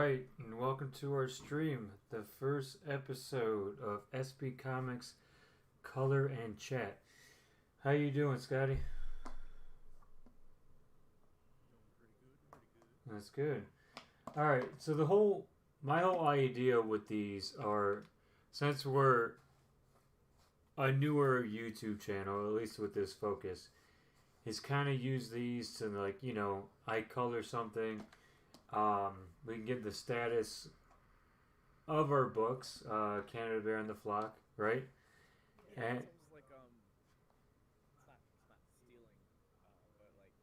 right, and welcome to our stream, the first episode of SB Comics Color and Chat. How you doing, Scotty? That's good. All right, so my whole idea with these are, since we're a newer YouTube channel, at least with this focus, is kind of use these to I color something. We can give the status of our books, Canada Bear and the Flock, right? Yeah, And it's almost like it's not stealing, but like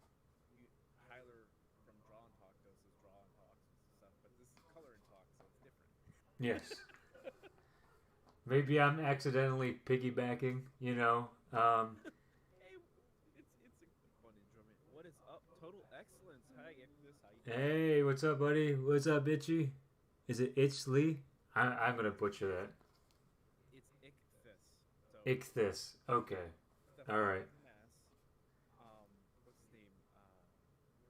you, Tyler from Draw and Talk does his Draw and Talks and stuff, but this is Color and Talk, so it's different. yes, maybe I'm accidentally piggybacking. Hey, it's a fun enjoyment. What is up? Total excellence. Hi, Ichthus. How you doing? Hey, what's up, buddy? What's up, Itchy? Is it Itchley? I'm gonna butcher that. It's Ichthus. So Ichthus. Okay. the All right. mass. What's his name?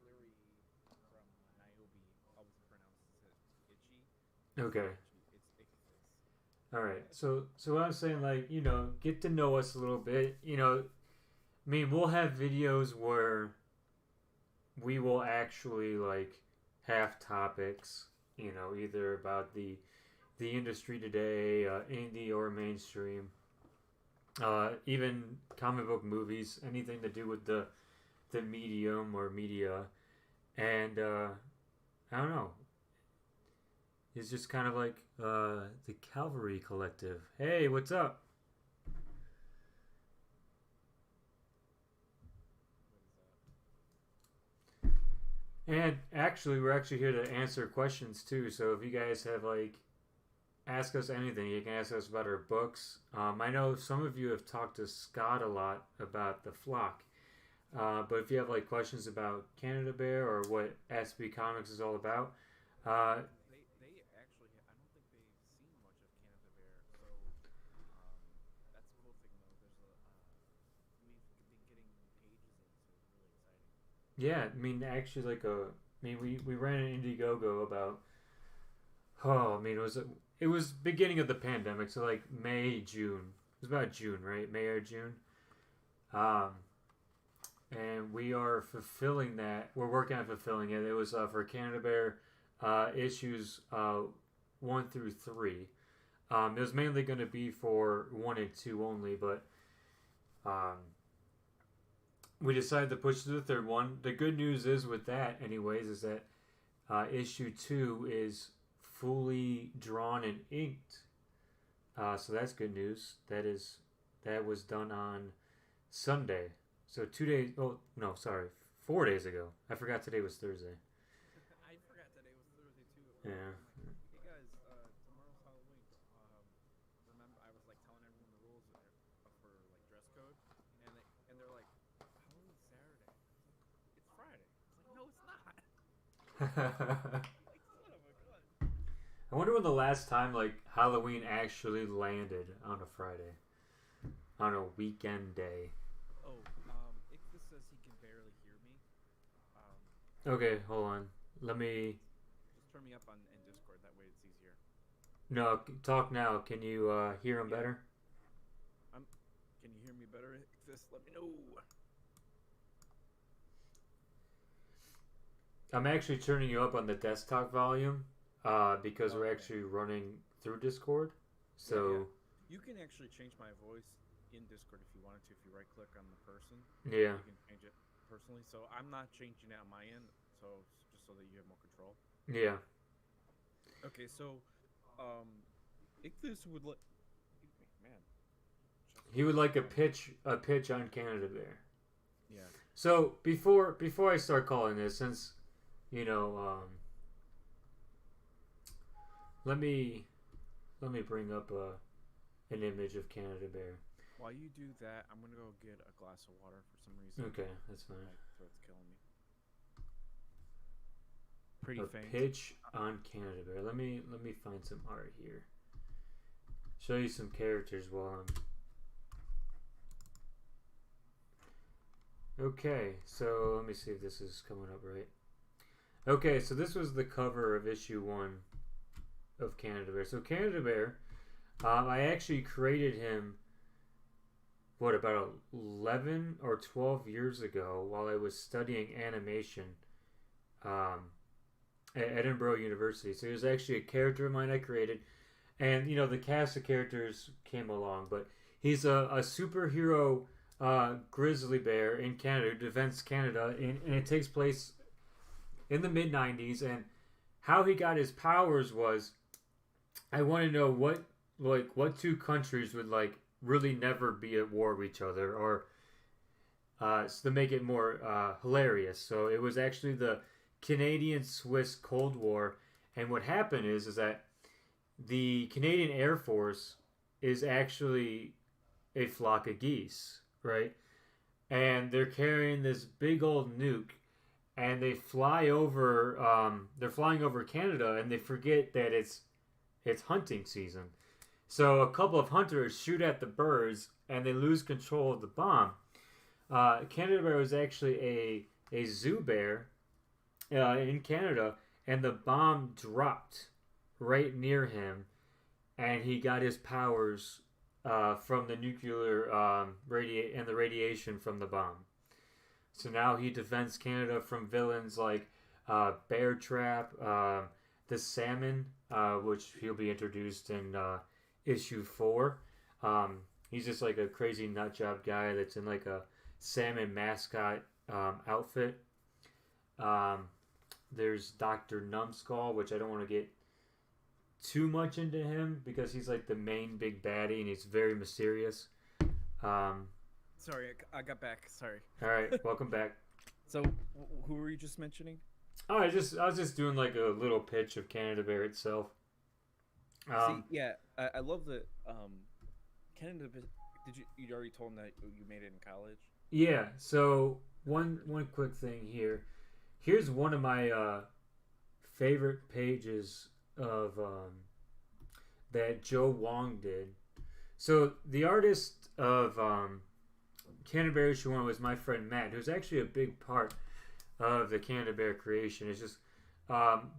Larry from Niobe always pronounces it itchy. Okay. It's Ichthus. All right. So I'm saying, get to know us a little bit. I mean, we'll have videos where we will actually have topics. Either about the industry today, indie or mainstream, even comic book movies, anything to do with the medium or media, and I don't know. It's just kind of like the Calvary Collective. Hey, what's up? And actually, we're actually here to answer questions too. So if you guys have ask us anything, you can ask us about our books. I know some of you have talked to Scott a lot about the Flock. But if you have questions about Canada Bear or what SB Comics is all about, uh, They actually, I don't think they've seen much of Canada Bear, so that's a cool thing though. We've been getting pages in, so it's really exciting. yeah, I mean, actually, we ran an Indiegogo about, oh, I mean, it was beginning of the pandemic, so May, June. It was about June, right? May or June. Um, and we are fulfilling that. We're working on fulfilling it. It was for Canada Bear issues 1 through 3. It was mainly going to be for 1 and 2 only, but um, we decided to push to the third one. The good news is with that, anyways, is that issue 2 is fully drawn and inked. So that's good news. That was done on Sunday. So 2 days. Oh no, sorry, 4 days ago. I forgot today was Thursday. I forgot today was Thursday too. Yeah. Hey guys, tomorrow's Halloween. Remember, I was telling everyone the rules for dress code, and they're like, Halloween's Saturday. It's Friday. It's like, no, it's not. Like, son of a gun. I wonder when the last time Halloween actually landed on a Friday, on a weekend day. Oh, Ichthus says he can barely hear me. Um, Okay, hold on. Let me. just turn me up in Discord. That way it's easier. No, talk now. Can you hear him Yeah. better? Can you hear me better, Ichthus? Let me know. I'm actually turning you up on the desktop volume because we're Okay. actually running through Discord. Yeah, yeah. So, You can actually change my voice in Discord if you wanted to. If you right click on the person, yeah. you can change it personally. So I'm not changing it on my end. So just so that you have more control. Yeah. Okay, so Ichthus would let. Excuse me, man. He would like a pitch on Canada Bear. Yeah. So before I start calling this, since you know, let me bring up an image of Canada Bear. While you do that, I'm gonna go get a glass of water for some reason. Okay, that's fine. My throat's killing me. Pretty A faint. pitch on Canada Bear. Let me find some art here. Show you some characters while I'm. Okay, so let me see if this is coming up right. Okay, so this was the cover of issue 1 of Canada Bear. So Canada Bear, I actually created him, what, about 11 or 12 years ago while I was studying animation um, at Edinburgh University. So he was actually a character of mine I created. And, the cast of characters came along. But he's a superhero grizzly bear in Canada who defends Canada. And it takes place in the mid 90s. And how he got his powers was, I want to know what two countries would really never be at war with each other, or so to make it more hilarious. So it was actually the Canadian-Swiss Cold War, and what happened is that the Canadian Air Force is actually a flock of geese, right? And they're carrying this big old nuke, and they fly over. They're flying over Canada, and they forget that it's hunting season. So a couple of hunters shoot at the birds, and they lose control of the bomb. Canada Bear was actually a zoo bear in Canada, and the bomb dropped right near him, and he got his powers from the nuclear and the radiation from the bomb. So now he defends Canada from villains like Bear Trap, the Salmon, which he'll be introduced in issue 4. He's just like a crazy nutjob guy that's in like a salmon mascot outfit. There's Dr. Numbskull, which I don't want to get too much into him because he's like the main big baddie and he's very mysterious. Sorry, I got back. Sorry. All right, welcome back. So, who were you just mentioning? Oh, I was just doing like a little pitch of Canada Bear itself. See, yeah, I love the Canada. Did you already told him that you made it in college? Yeah. So one quick thing here. Here's one of my favorite pages of that Joe Wong did. So the artist of Canada Bear issue 1 was my friend Matt, who's actually a big part of the Canada Bear creation. It's just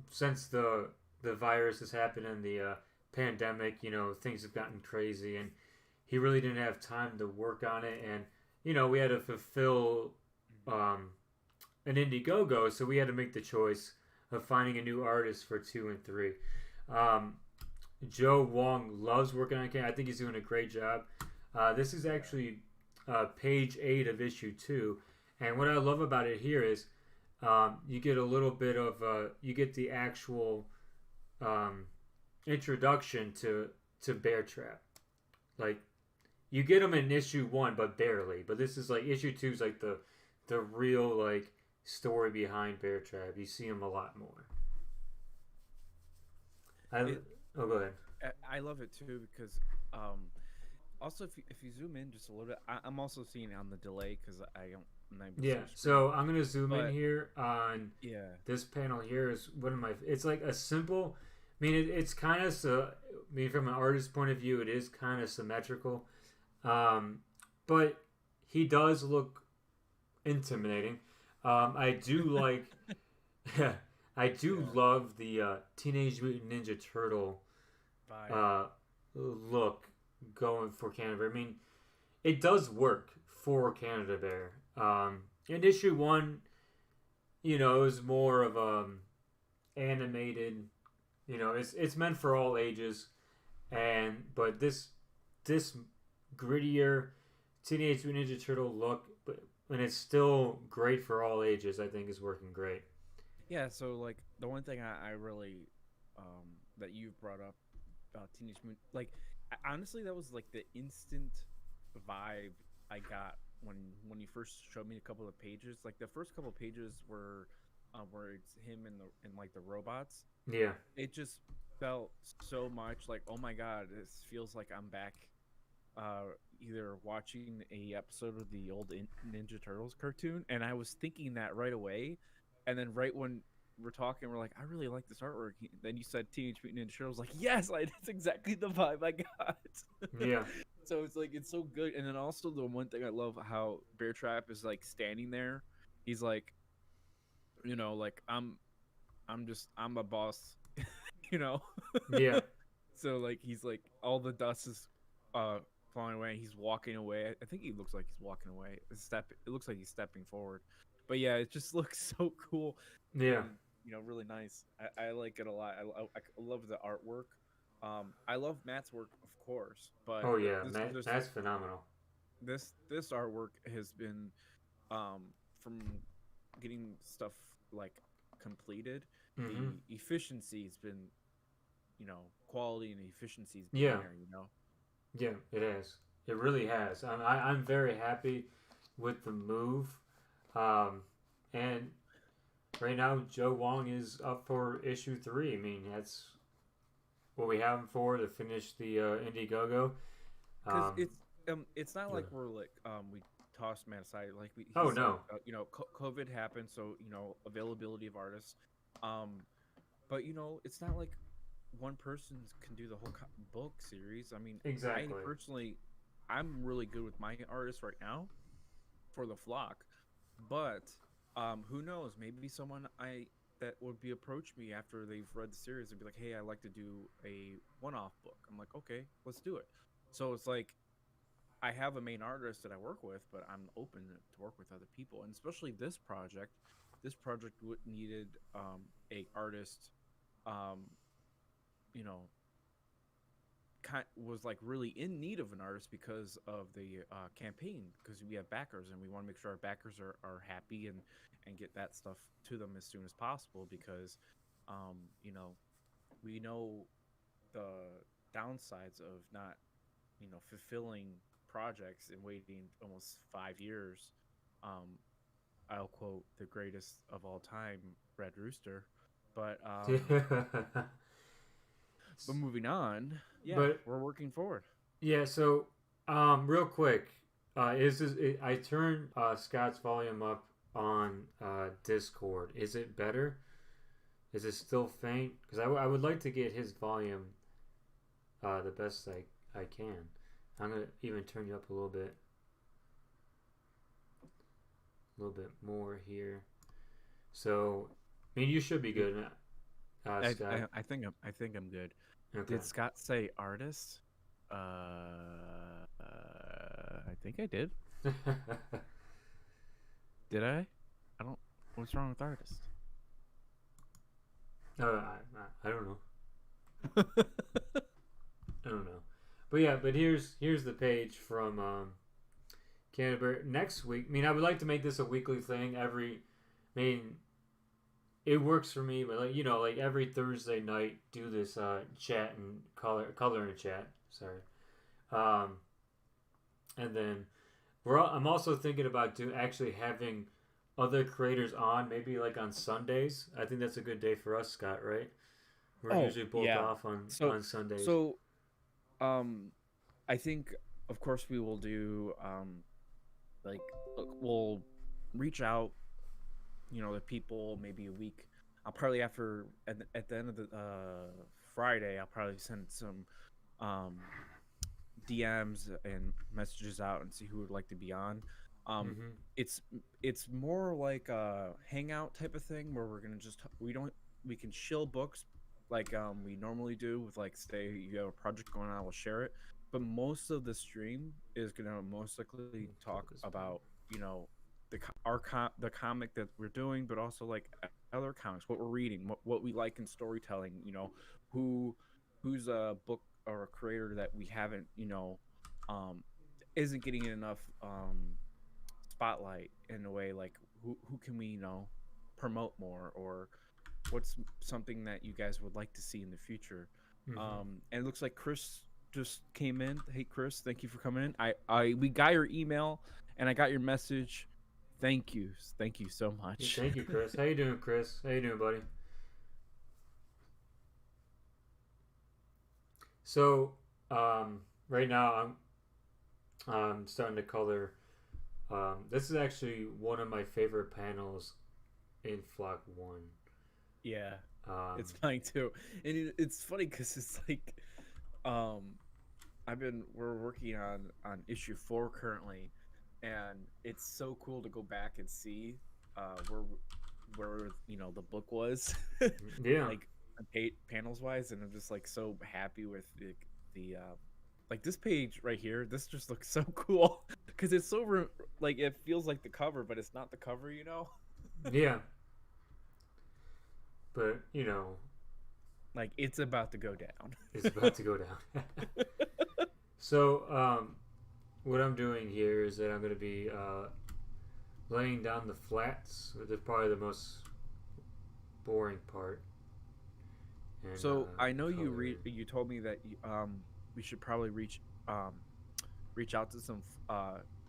since the virus has happened and the pandemic, things have gotten crazy, and he really didn't have time to work on it, and we had to fulfill an Indiegogo, so we had to make the choice of finding a new artist for 2 and 3. Joe Wong loves working on Canada. I think he's doing a great job. This is actually page 8 of issue 2, and what I love about it here is you get a little bit of you get the actual introduction to Bear Trap. Like, you get him in issue 1, but barely. But this is like issue 2 is like the real like story behind Bear Trap. You see him a lot more. Go ahead. I love it too because also if you zoom in just a little bit, I'm also seeing it on the delay because I don't. Yeah, so I'm gonna zoom in here on this panel here is one of my. It's like a simple. I mean, it's kind of so. I mean, from an artist's point of view, it is kind of symmetrical, but he does look intimidating. I do like. I do love the Teenage Mutant Ninja Turtle look going for Canada Bear. I mean, it does work for Canada Bear. In issue 1, it was more of animated. It's meant for all ages, but this grittier Teenage Mutant Ninja Turtle look, and it's still great for all ages. I think is working great. Yeah, so like the one thing I really that you've brought up about Teenage Mutant, like honestly, that was like the instant vibe I got when you first showed me a couple of pages. Like the first couple of pages were where it's him and like the robots. Yeah, it just felt so much like, oh my god, this feels like I'm back either watching a episode of the old Ninja Turtles cartoon, and I was thinking that right away. And then right when we're talking, we're like, I really like this artwork. Then you said Teenage Mutant Ninja Turtles. Like, yes, that's exactly the vibe I got. Yeah. So it's like, it's so good. And then also the one thing I love how Bear Trap is like standing there. He's like, like I'm a boss, you know. Yeah. So like he's like all the dust is uh flying away. He's walking away. I think he looks like he's walking away. It looks like he's stepping forward. But yeah, it just looks so cool Yeah. and really nice. I like it a lot. I love the artwork. I love Matt's work, of course, but Oh yeah, this Matt, this that's phenomenal. this artwork has been um from getting stuff like completed. Hmm. The efficiency's been, quality and efficiency's been Yeah, there. yeah, it has. It really has. I'm very happy with the move. Um, and right now, Joe Wong is up for issue 3. I mean, that's what we have him for to finish the Indiegogo. Because Um, it's not yeah. like we're like we tossed man aside. Like he Oh said, no, COVID happened, so availability of artists. Um, but it's not like one person can do the whole book series. I mean, I exactly. personally, I'm really good with my artists right now for the flock, but who knows? Maybe someone I that would be approach me after they've read the series and be like, "Hey, I'd like to do a one-off book." I'm like, "Okay, let's do it." So it's like I have a main artist that I work with, but I'm open to work with other people, and especially this project. This project needed a artist, um, you know, was like really in need of an artist because of the campaign, because we have backers and we want to make sure our backers are happy and get that stuff to them as soon as possible because um, you know we know the downsides of not fulfilling projects and waiting almost 5 years. um, I'll quote the greatest of all time, Red Rooster. but um, but moving on, yeah, but we're working forward. yeah, so real quick, I turned Scott's volume up on Discord. Is it better? Is it still faint? Because I would like to get his volume the best I can. I'm gonna even turn you up a little bit more here. So, I mean, you should be good, Scott. I think I'm good. Okay. Did Scott say artist? I think I did. Did I? I don't. What's wrong with artist? I don't know. I don't know. But yeah, but here's the page from Canterbury next week. I mean, I would like to make this a weekly thing. I mean, it works for me, but like every Thursday night, do this chat and color and chat. Sorry, um, and then I'm also thinking about actually having other creators on, maybe like on Sundays. I think that's a good day for us, Scott. Right? We're Oh usually both yeah. off on So Sundays. so um, I think of course we will do like we'll reach out to people maybe a week. I'll probably at the end of the Friday I'll probably send some um DMs and messages out and see who would like to be on. Um, Mm-hmm. it's it's more like a hangout type of thing where we're gonna just we can shill books like we normally do with like say you have a project going on, we'll share it. But most of the stream is gonna most likely talk Focus point. about the comic that we're doing, but also like other comics, what we're reading, what we like in storytelling. Who who's a book or a creator that we haven't um isn't getting enough spotlight in a way, like who can we promote more, or what's something that you guys would like to see in the future. Mm-hmm. And it looks like Chris just came in. Hey Chris, thank you for coming in. I we got your email and I got your message. Thank you so Yeah, much. thank you, Chris. How you doing, Chris? How you doing, buddy? So, right now I'm starting to color. This is actually one of my favorite panels in Flock One. Yeah, Um, it's mine too. And it's funny because it's like um we're working on issue 4 currently, and it's so cool to go back and see where where the book was, Yeah. like panels wise, and I'm just like so happy with the like this page right here. This just looks so cool because it's so like it feels like the cover, but it's not the cover, Yeah. But like it's about to go down. it's about to go down. So, what I'm doing here is that I'm going to be laying down the flats, which is probably the most boring part. And, So I know color. you told me that we should probably reach out to some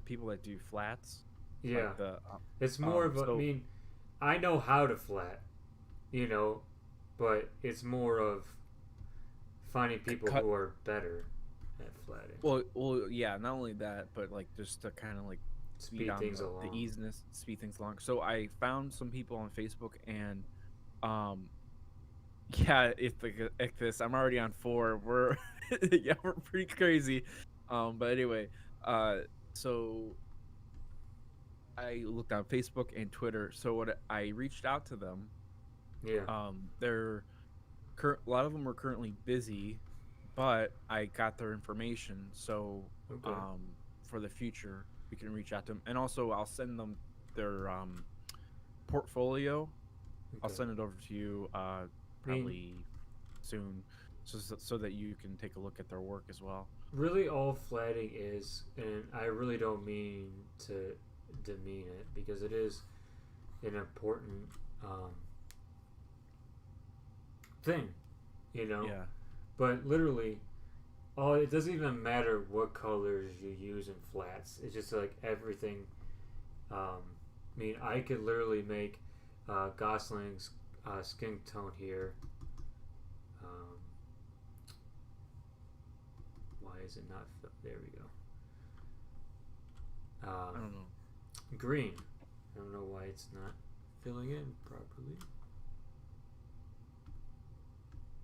people that do flats, Yeah, like the it's more of a. I so mean, I know how to flat, you know, but it's more of finding people cut. who are better at flatting. Well, yeah. Not only that, but like just to kind of like speed Speed on things the along. easiness, speed things along. So I found some people on Facebook, and um, yeah, if this, I'm already on 4. We're yeah, we're pretty crazy. But anyway, uh, so I looked on Facebook and Twitter. So what I reached out to them. Yeah. They're a lot of them are currently busy, but I got their information. So Okay. um, for the future, we can reach out to them, and also I'll send them their portfolio. I'll Okay. send it over to you I mean, probably soon, so that you can take a look at their work as well. really, all flatting is, and I really don't mean to demean it because it is an important um, thing, you know. Yeah. But literally, oh, it doesn't even matter what colors you use in flats. It's just like everything. I mean, I could literally make Gosling's skin tone here. Um, why is it not? There we go. I don't know. Green. I don't know why it's not filling in properly.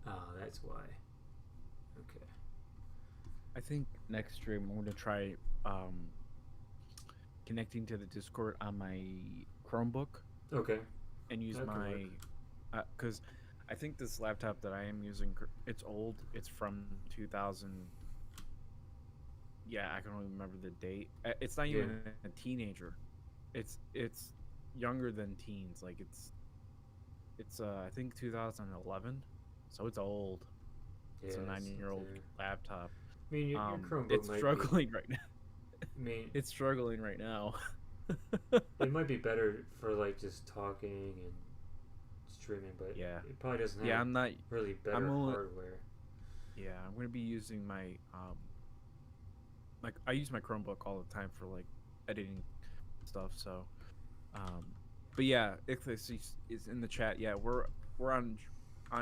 Ah, that's why. Okay. I think next stream I'm gonna try connecting to the Discord on my Chromebook Okay. and use That can work. my because I think this laptop that I am using, it's old. It's from 2000. Yeah, I can only remember the date. It's not Yeah. even a teenager. It's younger than teens. Like it's I think 2011. So it's old. Yeah. It's a It's 9-year-old there. laptop. I mean, your Chromebook It's might be. struggling right now. I mean, It's struggling right now. it might be better for like just talking and streaming, but Yeah. it probably doesn't Yeah, have I'm not. really I'm better only. hardware. Yeah, I'm gonna be using my like I use my Chromebook all the time for like editing stuff. So, um, but yeah, Ichthys is in the chat. Yeah, we're on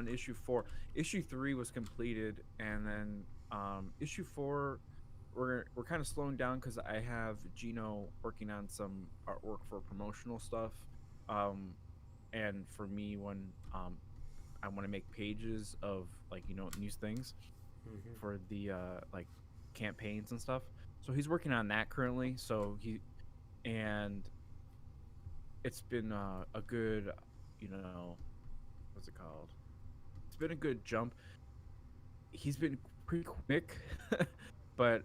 issue 4. Issue 3 was completed, and then issue 4 we're kind of slowing down because I have Gino working on some artwork for promotional stuff, um, and for me when I want to make pages of like news things Hmm. for the like campaigns and stuff. So he's working on that currently. And it's been a good, what's it called? It's been a good jump. He's been pretty quick, but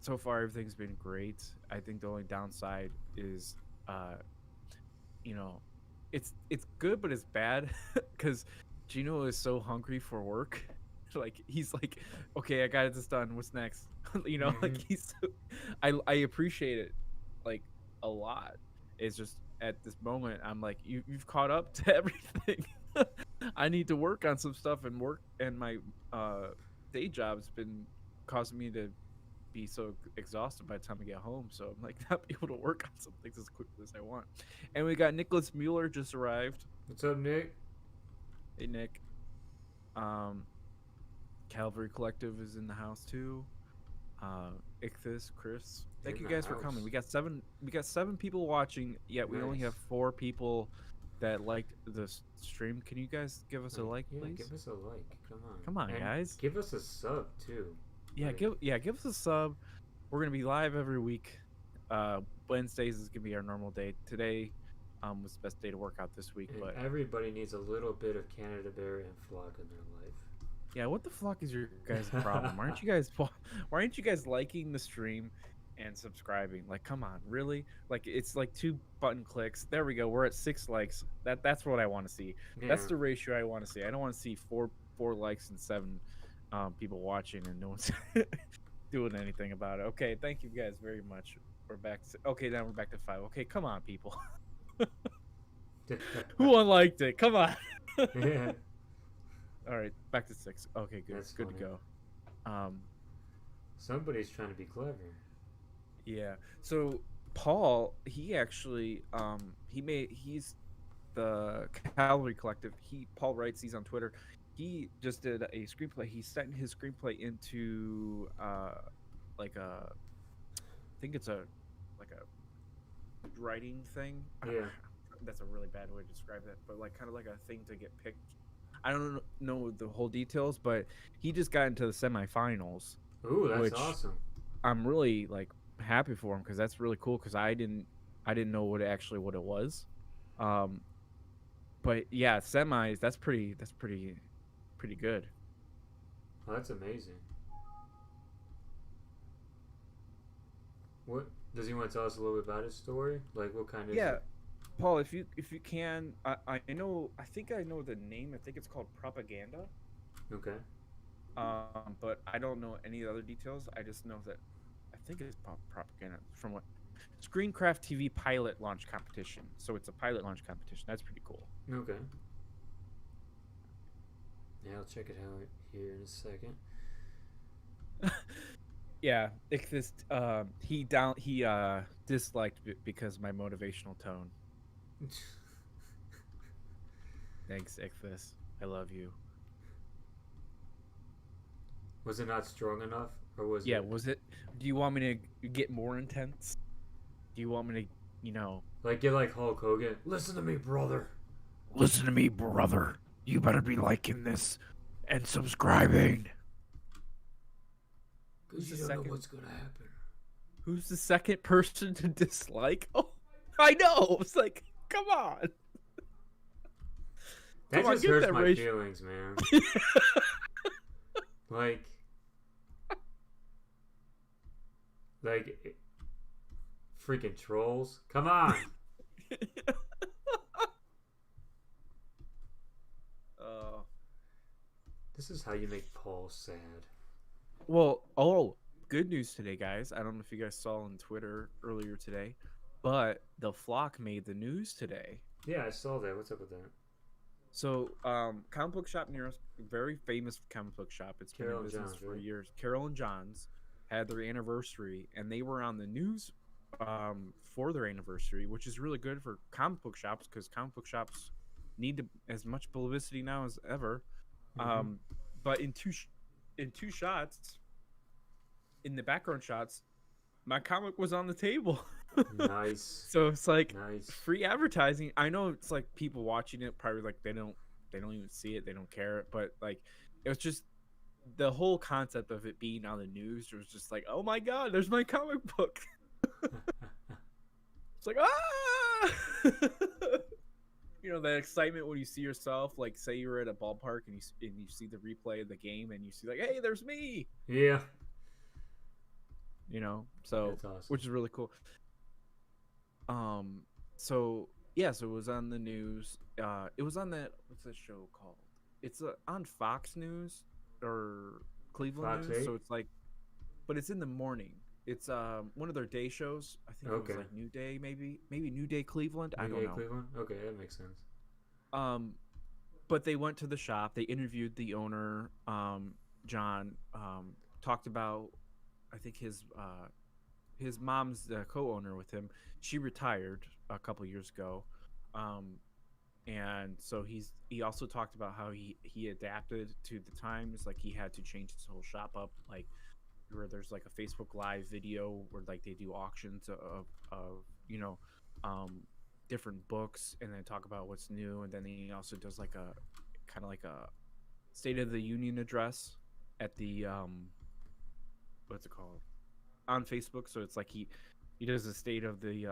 so far everything's been great. I think the only downside is, uh, you know, it's good, but it's bad because Gino is so hungry for work. Like he's like, okay, I got this done. What's next? Like Hmm. I appreciate it like a lot. It's just at this moment I'm like, you've caught up to everything. I need to work on some stuff and my day job's been causing me to be so exhausted by the time I get home. So I'm like not able to work on some things as quickly as I want. And we got Nicholas Mueller just arrived. What's up, Nick? Hey Nick. Um, Calvary Collective is in the house too. Ichthys, Chris. Thank In you the guys for coming. house. We got 7 people watching, yet we only Nice. have 4 people that liked the stream. Can you guys give us a like, Yeah, please? give us a like. Come on. Come on, And guys. give us a sub too. Yeah, Like, give us a sub. We're gonna be live every week. Wednesdays is gonna be our normal day. Today, was the best day to work out this week. And But everybody needs a little bit of Canada Berry and Flock in their life. yeah, what the fuck is your guys' problem? Why aren't you guys liking the stream and subscribing? Like, come on, really? Like, it's like 2 button clicks. There we go. We're at 6 likes. That's what I want to see. Yeah. That's the ratio I want to see. I don't want to see four likes and 7 people watching and no one's doing anything about it. Okay, thank you guys very much. We're back to okay. Now we're back to 5. Okay, come on, people. Who unliked it? Come on. Yeah. All right, back to 6. Okay, good. That's good funny. to go. Somebody's trying to be clever. Yeah. So Paul, he actually he's the Calorie Collective. Paul writes these on Twitter. He just did a screenplay. He sent his screenplay into like a I think it's a writing thing. Yeah. That's a really bad way to describe that, but like kind of like a thing to get picked. I don't know the whole details, but he just got into the semifinals. Ooh, that's which awesome. I'm really like happy for him because that's really cool because I didn't know what it was. But yeah, semis, that's pretty good. Oh, that's amazing. What does he want to tell us a little bit about his story? Like, what kind of? Yeah, Paul, if you can, I think I know the name. I think it's called Propaganda. Okay. But I don't know any other details. I just know that I think it's Propaganda from what Screencraft TV pilot launch competition. So it's a pilot launch competition. That's pretty cool. Okay. Yeah, I'll check it out here in a second. Yeah, Ichthus, he disliked it because of my motivational tone. Thanks, Ichthus. I love you. Was it not strong enough, or was it? Yeah, was it? Do you want me to get more intense? Do you want me to, like get like Hulk Hogan? Listen to me, brother. Listen to me, brother. You better be liking this and subscribing. Because you don't know what's gonna happen. Who's the second person to dislike? Oh, I know. It's like, come on. That Come on, just get hurts that my ratio. feelings, man. like freaking trolls. Come on. This is how you make Paul sad. Well, good news today, guys. I don't know if you guys saw on Twitter earlier today, but the Flock made the news today. Yeah, I saw that. What's up with that? So, comic book shop near us, very famous comic book shop. It's been in business for years. Carol and John's had their anniversary, and they were on the news for their anniversary, which is really good for comic book shops because comic book shops need as much publicity now as ever. Mm-hmm. But in two shots, in the background shots, my comic was on the table. Nice. So it's like nice. Free advertising. I know it's like people watching it probably like they don't even see it, they don't care, but like it was just the whole concept of it being on the news was just like, oh my god, there's my comic book. It's like that excitement when you see yourself, like say you're at a ballpark and you see the replay of the game and you see like, hey, there's me. Yeah. So that's awesome. Which is really cool. So it was on the news. It was on that, what's that show called? It's on Fox News or Cleveland Fox News. 8? So it's like, but it's in the morning. It's one of their day shows. I think it was like New Day, maybe New Day Cleveland. I don't know. Cleveland? Okay, that makes sense. But they went to the shop. They interviewed the owner, John. Talked about, I think his mom's the co-owner with him. She retired a couple years ago, and so he also talked about how he adapted to the times. Like he had to change his whole shop up, like where there's like a Facebook Live video where like they do auctions of different books and then talk about what's new, and then he also does like a kind of like a State of the Union address at the what's it called on Facebook. So it's like he does a state of the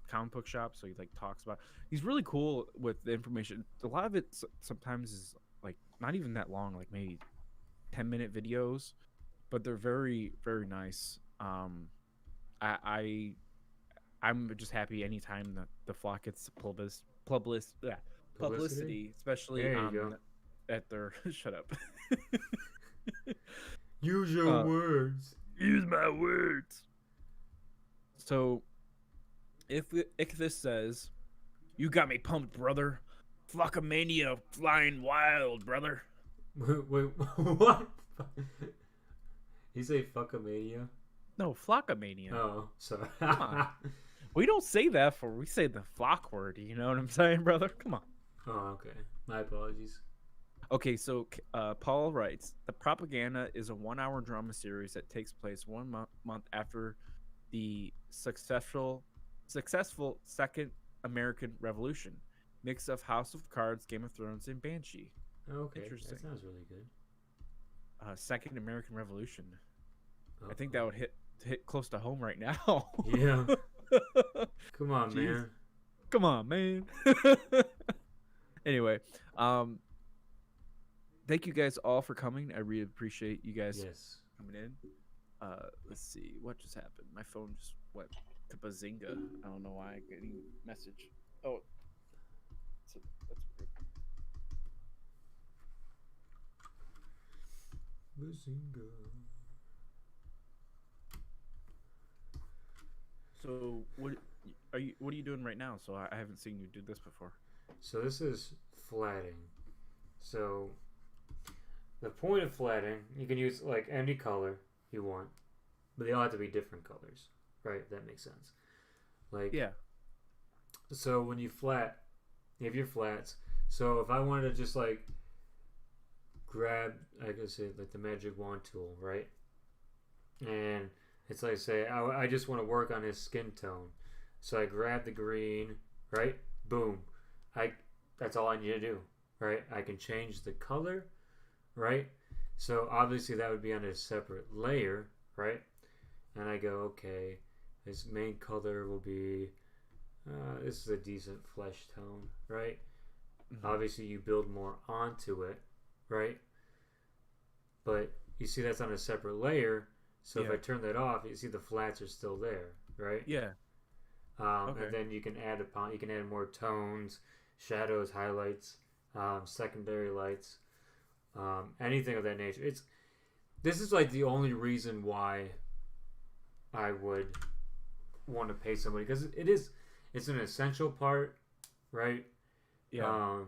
comic book shop, so he like talks about. He's really cool with the information. A lot of it sometimes is like not even that long, like maybe 10-minute videos, but they're very very nice. I I'm just happy anytime that the flock gets Publicity? publicity, especially There you go. at their shut up. Use your uh, words. use my words. So if this says, "You got me pumped, brother. Flockamania flying wild, brother." Wait, what? You say fuckamania? No, flockamania. Oh, sorry. Come on. We don't say that we say the flock word. You know what I'm saying, brother? Come on. Oh, okay. My apologies. Okay, so Paul writes, the propaganda is a 1-hour drama series that takes place 1 month after the successful Second American Revolution, mix of House of Cards, Game of Thrones, and Banshee. Okay, Interesting. that sounds really good. Second American Revolution. Oh, I think that would hit close to home right now. Yeah. Come on, Jeez. man. Come on, man. Anyway, thank you guys all for coming. I really appreciate you guys coming in. Let's see what just happened. My phone just went to bazinga. I don't know why I got any message. Oh, that's weird. Bazinga. So what are you doing right now? So I haven't seen you do this before. So this is flatting. So the point of flatting, you can use like any color you want, but they all have to be different colors, right? If that makes sense. Like Yeah. So when you flat, you have your flats. So if I wanted to just like grab, I could say like the magic wand tool, right? And it's like say I just want to work on his skin tone, so I grab the green, right? Boom, that's all I need to do, right? I can change the color, right? So obviously that would be on a separate layer, right? And I go, okay, his main color will be this is a decent flesh tone, right? Mm-hmm. Obviously you build more onto it, right? But you see that's on a separate layer. So if I turn that off, you see the flats are still there, right? Yeah. Okay. And then you can add more tones, shadows, highlights, secondary lights, anything of that nature. This is like the only reason why I would want to pay somebody, because it's an essential part, right? Yeah.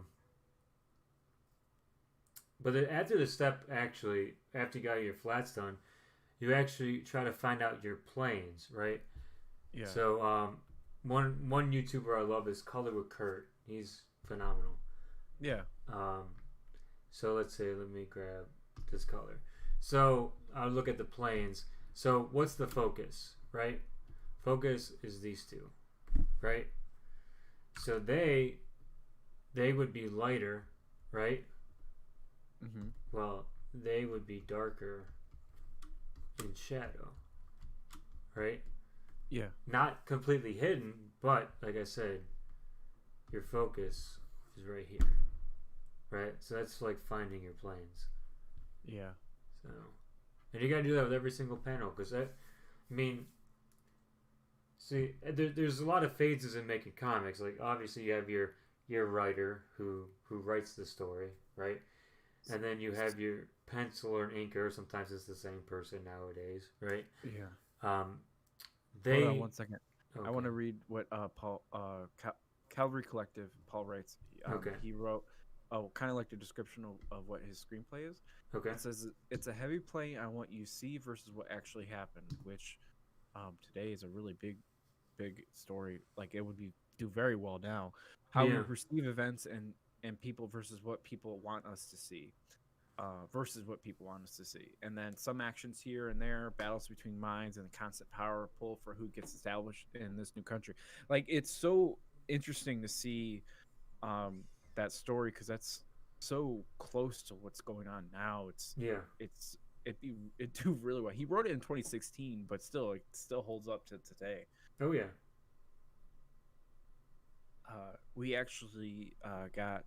But after the step, actually, after you got your flats done, you actually try to find out your planes, right? Yeah. So one YouTuber I love is Color with Kurt. He's phenomenal. Yeah. So let me grab this color. So I'll look at the planes. So what's the focus, right? Focus is these two, right? So they would be lighter, right? Mm-hmm. Well, they would be darker in shadow, right? Yeah. Not completely hidden, but like I said, your focus is right here, right? So that's like finding your planes. Yeah. So, and you gotta do that with every single panel, because see, there's a lot of phases in making comics. Like obviously you have your writer who writes the story, right? And then you have your penciler and inker. Sometimes it's the same person nowadays, right? Yeah. Hold on 1 second. Okay. I want to read what Paul Calvary Collective Paul writes. Okay. He wrote kind of like the description of what his screenplay is. Okay. It says it's a heavy play on what you see versus what actually happened, which today is a really big story. Like it would do very well now. How we perceive events and people versus what people want us to see. Versus what people want us to see. And then some actions here and there, battles between minds, and the constant power pull for who gets established in this new country. Like, it's so interesting to see that story, because that's so close to what's going on now. It do really well. He wrote it in 2016, but still, it still holds up to today. Oh yeah. We actually got.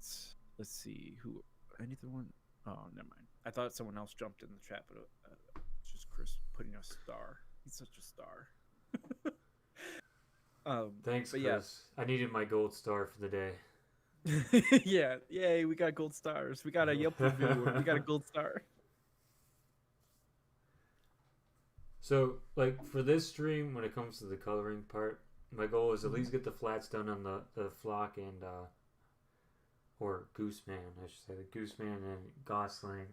Let's see who. Anyone? Oh, never mind. I thought someone else jumped in the chat, but it's just Chris putting a star. He's such a star. Thanks, but Chris. I needed my gold star for the day. yeah, yay! We got gold stars. We got a Yelp review. We got a gold star. So, like, for this stream, when it comes to the coloring part, my goal is at least get the flats done on the flock and, or Gooseman, I should say, the Gooseman and Gosling,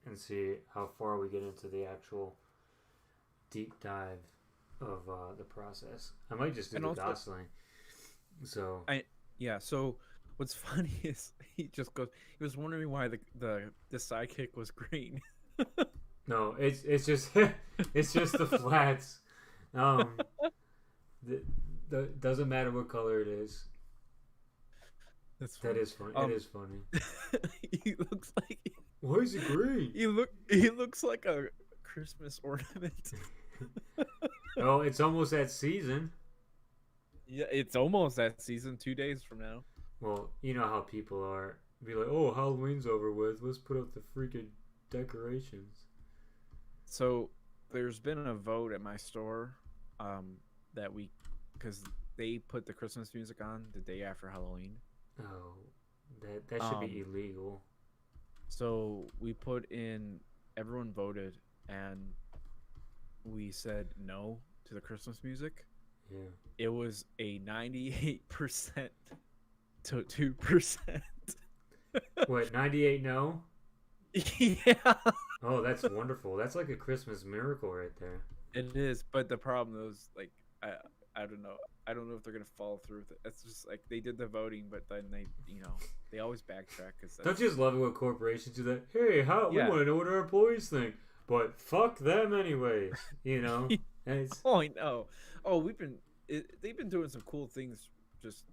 and see how far we get into the actual deep dive of the process. I might just do And the also- Gosling. So, Yeah. So what's funny is he just goes. He was wondering why the sidekick was green. no, it's just it's just the flats. The doesn't matter what color it is. That's That is funny. It is funny. he looks like Why is it green? he looks like a Christmas ornament. Oh, it's almost that season. Yeah, it's almost that season. 2 days from now. Well, you know how people are. Be like, oh, Halloween's over with. Let's put up the freaking decorations. So there's been a vote at my store, that we, because they put the Christmas music on the day after Halloween. Oh, that should be illegal. So we put in, everyone voted, and we said no to the Christmas music. Yeah. It was a 98% to 2%. What, 98 no? Yeah, Oh, that's wonderful. That's like a Christmas miracle right there. it is. But the problem is, like, I don't know. I don't know if they're gonna follow through with it. It's just like they did the voting, but then they always backtrack. Don't you just love it when corporations do that? Hey, we Yeah. want to know what our employees think, but fuck them anyways. And it's, Oh, I know. Oh, they've been doing some cool things, just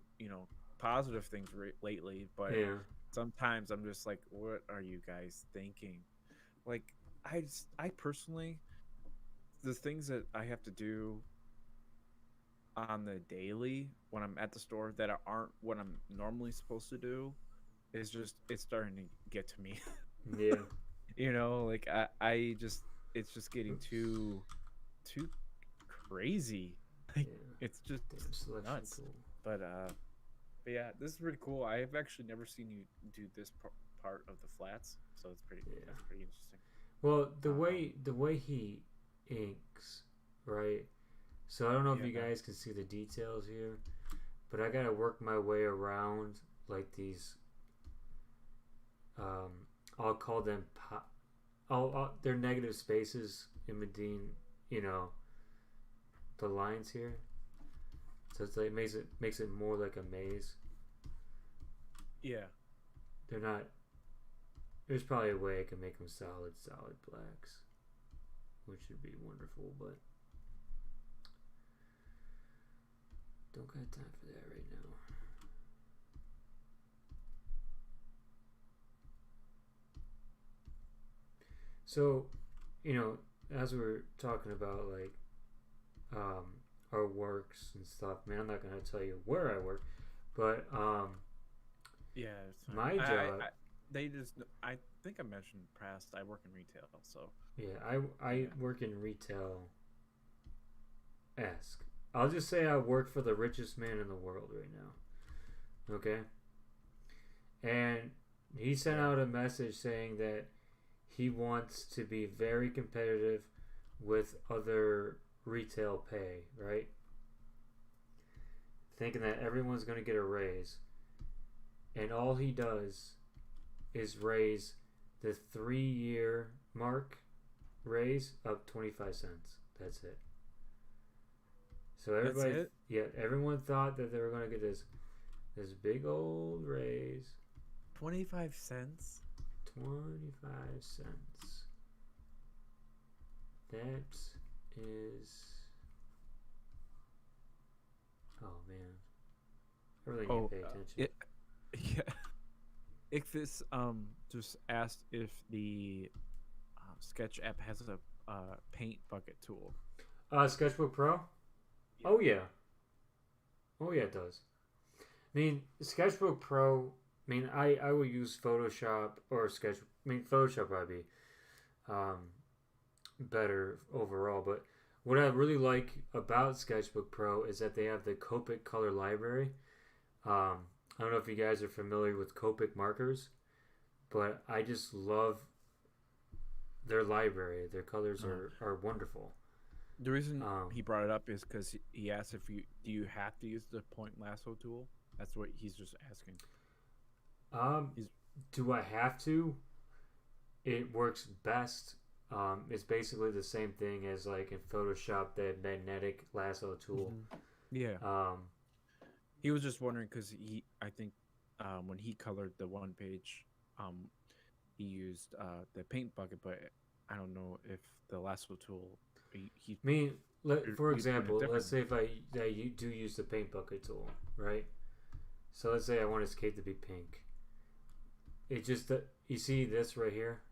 positive things lately. But yeah. sometimes I'm just like, what are you guys thinking? Like, I personally, the things that I have to do on the daily when I'm at the store that aren't what I'm normally supposed to do, it's starting to get to me. Yeah. Like I just, it's just getting too crazy. Like, Yeah. it's just Damn selection nuts. tool. But yeah, this is pretty cool. I have actually never seen you do this part of the flats, so it's pretty. Yeah. That's pretty interesting. Well, the way he inks, right? So I don't know if you Yeah. guys can see the details here, but I gotta work my way around like these. I'll call them. They're negative spaces in between. The lines here. So it's like makes it more like a maze. Yeah. They're not. There's probably a way I can make them solid blacks, which would be wonderful, but don't got time for that right now. So, as we're talking about like our works and stuff, man, I'm not gonna tell you where I work, but Yeah. It's fine. my job. I think I mentioned past. I work in retail, so Yeah, I work in retail. I'll just say I work for the richest man in the world right now. Okay? And he sent out a message saying that he wants to be very competitive with other retail pay, right? Thinking that everyone's going to get a raise. And all he does is raise the 3-year mark raise up 25 cents. That's it. So everybody, That's it? yeah, everyone thought that they were going to get this big old raise. 25 cents. 25 cents. That is. Oh man, I really need to pay attention. Yeah. Ichthus just asked if the Sketch app has a paint bucket tool. Sketchbook Pro. Yeah. Oh yeah. Oh yeah, it does. I mean, Sketchbook Pro. I mean, I will use Photoshop or Sketch. I mean, Photoshop probably be um, better overall. But what I really like about Sketchbook Pro is that they have the Copic color library. I don't know if you guys are familiar with Copic markers, but I just love their library. Their colors are wonderful. The reason Um, he brought it up is because he asked if you do you have to use the point lasso tool. That's what he's just asking. um, He's do I have to? It works best. It's basically the same thing as like in Photoshop, the magnetic lasso tool. Yeah. Um, He was just wondering because I think, when he colored the one page, he used the paint bucket, but I don't know if the lasso tool. He I mean, for he's doing it example, let's differently. say if I do use the paint bucket tool, right? So let's say I want his cape to be pink. It just you see this right here.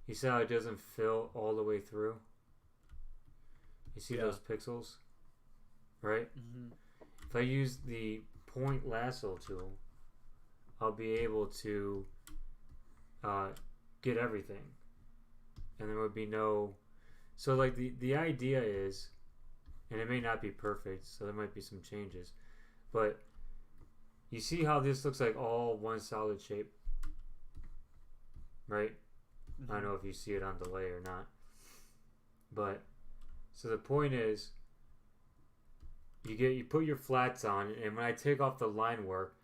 You see how it doesn't fill all the way through. You see Yeah. those pixels, right? Mm-hmm. If I use the point lasso tool, I'll be able to get everything, and there would be no. So like the idea is, and it may not be perfect, so there might be some changes, but you see how this looks like all one solid shape, right? I don't know if you see it on delay or not, but so the point is, you put your flats on, and when I take off the line work,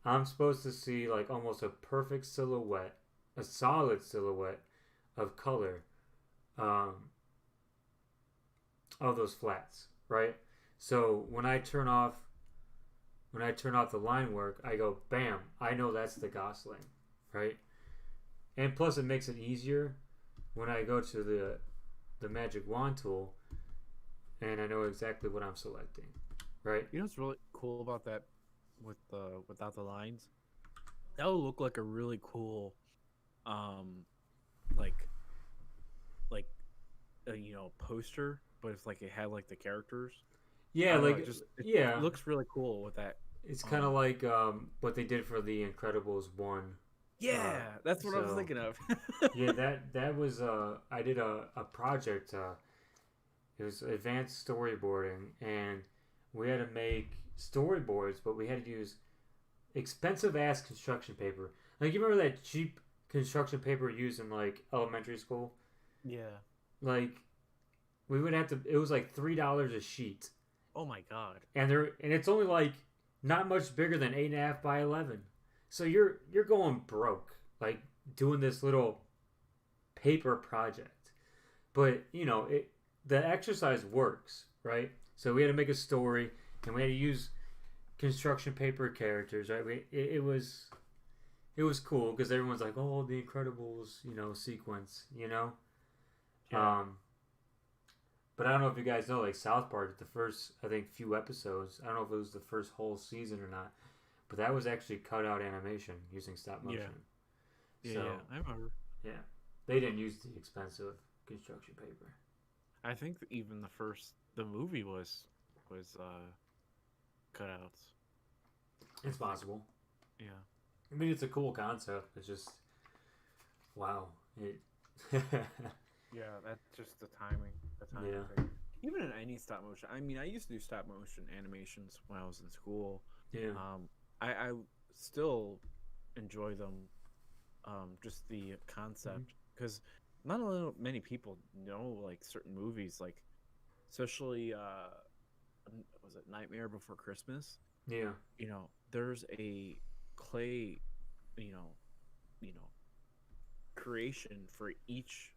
I'm supposed to see like almost a perfect silhouette, a solid silhouette of color, um, of those flats, right? So when I turn off the line work, I go bam, I know that's the Gosling, right? And plus it makes it easier when I go to the magic wand tool and I know exactly what I'm selecting, right? You know what's really cool about that with the without the lines? That would look like a really cool, um, like like poster, but it's like it had like the characters. I Yeah, don't know. like It yeah, looks really cool with that. it's kind of Um, like what they did for the Incredibles one. Uh, yeah, that's what I was so thinking of. yeah, that was I did a project. It was advanced storyboarding, and we had to make storyboards, but we had to use expensive ass construction paper. Like you remember that cheap construction paper used in like elementary school? Yeah. Like we would have to. It was like $3 a sheet, Oh my god. and it's only like not much bigger than 8.5 by 11. So you're going broke like doing this little paper project. But the exercise works, right? So we had to make a story, and we had to use construction paper characters, right? It was cool because everyone's like, "Oh, the Incredibles," sequence, Yeah. Um, but I don't know if you guys know, like South Park, the first I think few episodes. I don't know if it was the first whole season or not, but that was actually cut out animation using stop Yeah. motion. Yeah. So Yeah. I remember. yeah, they didn't use the expensive construction paper. I think even the movie was cutouts. It's I think. possible. Yeah. I mean, it's a cool concept. It's just wow. It. Yeah, that's just the timing. The timing Yeah. thing. Even in any stop motion. I mean, I used to do stop motion animations when I was in school. Yeah. I still enjoy them. Just the concept because not a little, many people know like certain movies, like especially was it Nightmare Before Christmas? Yeah. There's a clay, you know, you know, creation for each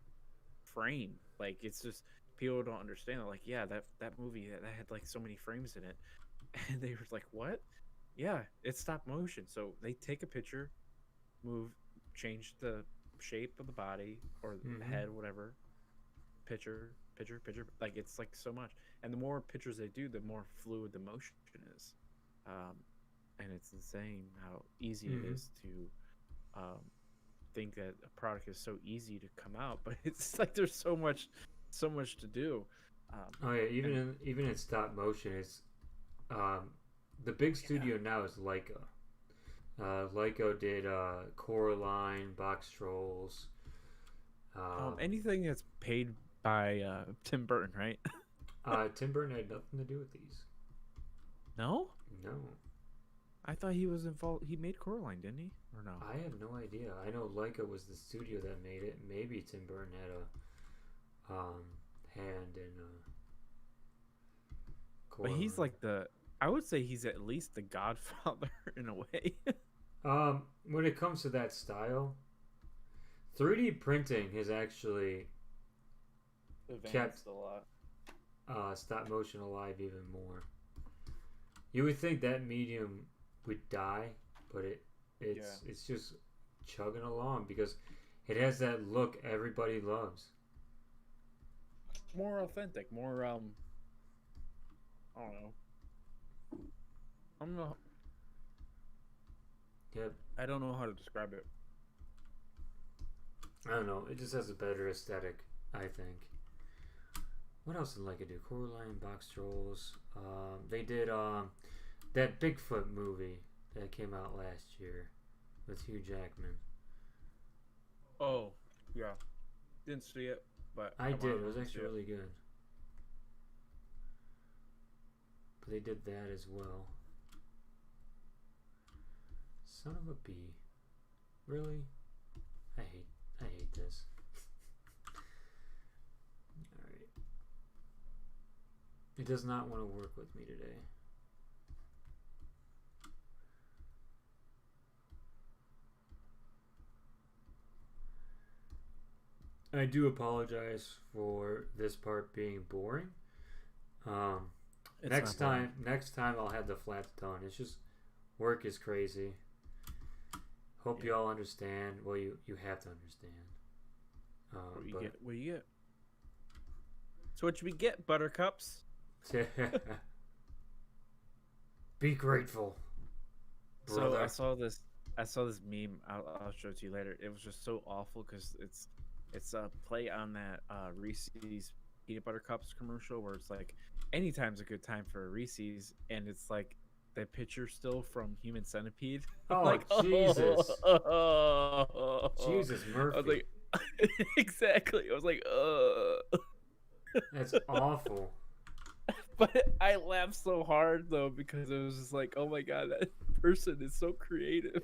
frame. Like it's just people don't understand it. Like yeah, that movie that had like so many frames in it, and they were like, what? Yeah, it's stop motion. So they take a picture, move, change the shape of the body or the Mm-hmm. head, whatever. Picture. Like it's like so much, and the more pictures they do, the more fluid the motion is. Um, and it's insane how easy it Mm-hmm. is to um, think that a product is so easy to come out, but it's like there's so much to do. Oh yeah. And Even in stop motion, it's um, the big Yeah. studio now is Leica. Leica did Coraline, Box Trolls. Anything that's paid by Tim Burton, right? Tim Burton had nothing to do with these. No, No, I thought he was involved. He made Coraline, didn't he? Or no? I have no idea. I know Leica was the studio that made it. Maybe Tim Burton had a hand in But he's Coraline. like the. I would say he's at least the Godfather in a way. When it comes to that style, 3D printing has actually kept Advanced a lot. stop motion alive even more. You would think that medium would die, but it's just chugging along because it has that look everybody loves. More authentic, more I don't know. I don't know. Yep. I don't know how to describe it. I don't know. It just has a better aesthetic, I think. What else did Leica do? Coraline, Box Trolls. They did that Bigfoot movie that came out last year with Hugh Jackman. Oh, yeah. Didn't see it, but I did. It was to see actually really good. But they did that as well. Son of a bee. Really? I hate this. Alright. It does not want to work with me today. I do apologize for this part being boring. Um, It's next not boring. next time I'll have the flats done. It's just work is crazy. Hope Yeah. you all understand. Well, you have to understand. What you But get? What you get? So what should we get? Buttercups. be grateful, So brother. I saw this. I saw this meme. I'll show it to you later. It was just so awful because it's a play on that Reese's peanut butter cups commercial where it's like anytime's a good time for a Reese's, and it's like the picture still from Human Centipede. I'm Oh like, Jesus, oh. Jesus I was Murphy. like, exactly. I was like, That's awful. But I laughed so hard though because it was just like, oh my god, that person is so creative.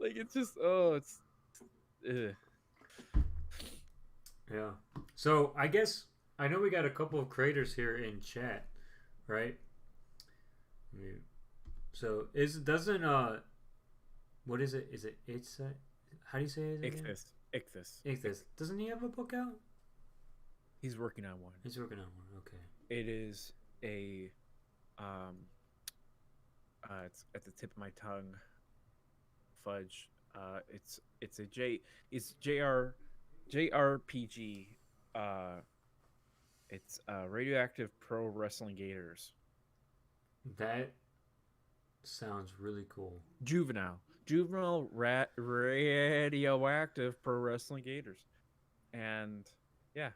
Like it's just, it's. Ugh. Yeah. So I guess I know we got a couple of creators here in chat, right? Yeah. So is doesn't what is it? Is it it's how do you say it again? Ichthus. Ichthus. Doesn't he have a book out? He's working on one. He's working on one. Okay. It is a, it's at the tip of my tongue. Fudge. It's a JRPG. It's Radioactive Pro Wrestling Gators. That sounds really cool. Juvenile radioactive pro wrestling gators, and yeah.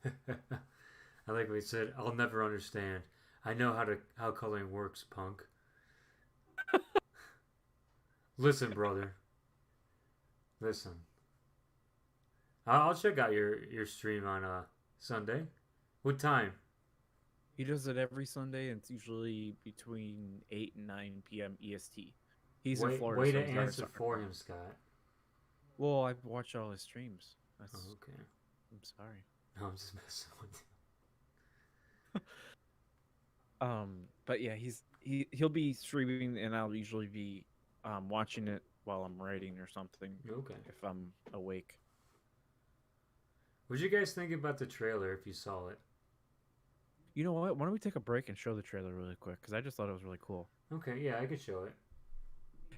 I like what he said. I'll never understand. I know how coloring works, punk. Listen, brother. Listen. I'll check out your stream on Sunday. What time? He does it every Sunday, and it's usually between 8 and 9 p.m. EST. He's in Florida. Way so to he's already answer starting for tomorrow. him, Scott. Well, I've watched all his streams. Oh, okay. I'm sorry. No, I'm just messing with you. But yeah, he'll be streaming, and I'll usually be watching it while I'm writing or something Okay. if I'm awake. What did you guys think about the trailer if you saw it? You know what? Why don't we take a break and show the trailer really quick? Because I just thought it was really cool. Okay, yeah, I could show it.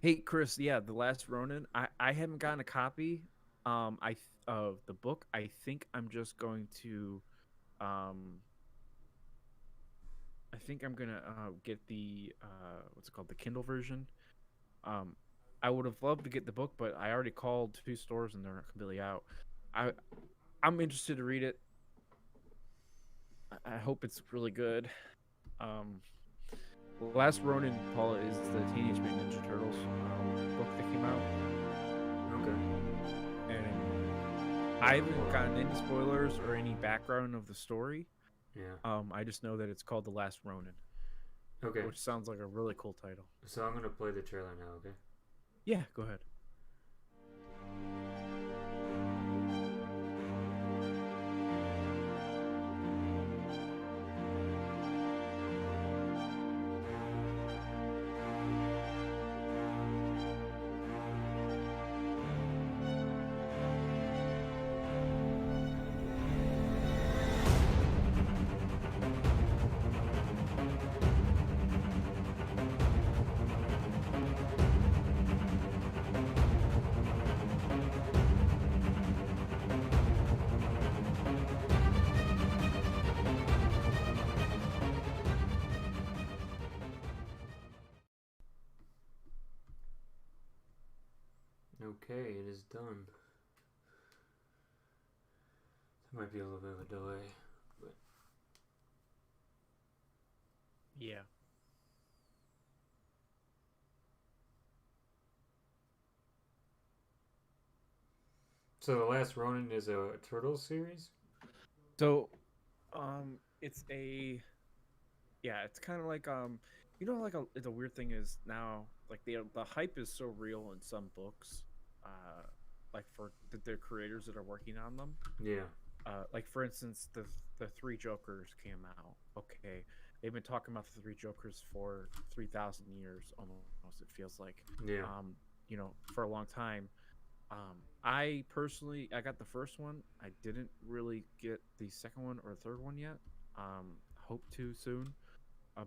Hey, Chris. Yeah, The Last Ronin. I haven't gotten a copy. Of the book. I think I'm just going to, I think I'm gonna get the what's it called, the Kindle version. I would have loved to get the book, but I already called 2 stores and they're completely out. I'm interested to read it. I hope it's really good. Um, Last Ronin, Paula, is the Teenage Mutant Ninja Turtles book that came out, Okay. and I haven't gotten any spoilers or any background of the story. Yeah. I just know that it's called The Last Ronin, Okay. which sounds like a really cool title. So I'm gonna play the trailer now. Okay. Yeah, go ahead. Okay, it is done. There might be a little bit of a delay, but Yeah. so the Last Ronin is a turtle series. So, it's it's kind of like like the weird thing is now like the hype is so real in some books, like for the creators that are working on them. Yeah. Like for instance, the Three Jokers came out. Okay, they've been talking about the Three Jokers for 3,000 years almost. It feels like, Yeah. for a long time. I personally, I got the first one. I didn't really get the second one or third one yet. Hope to soon,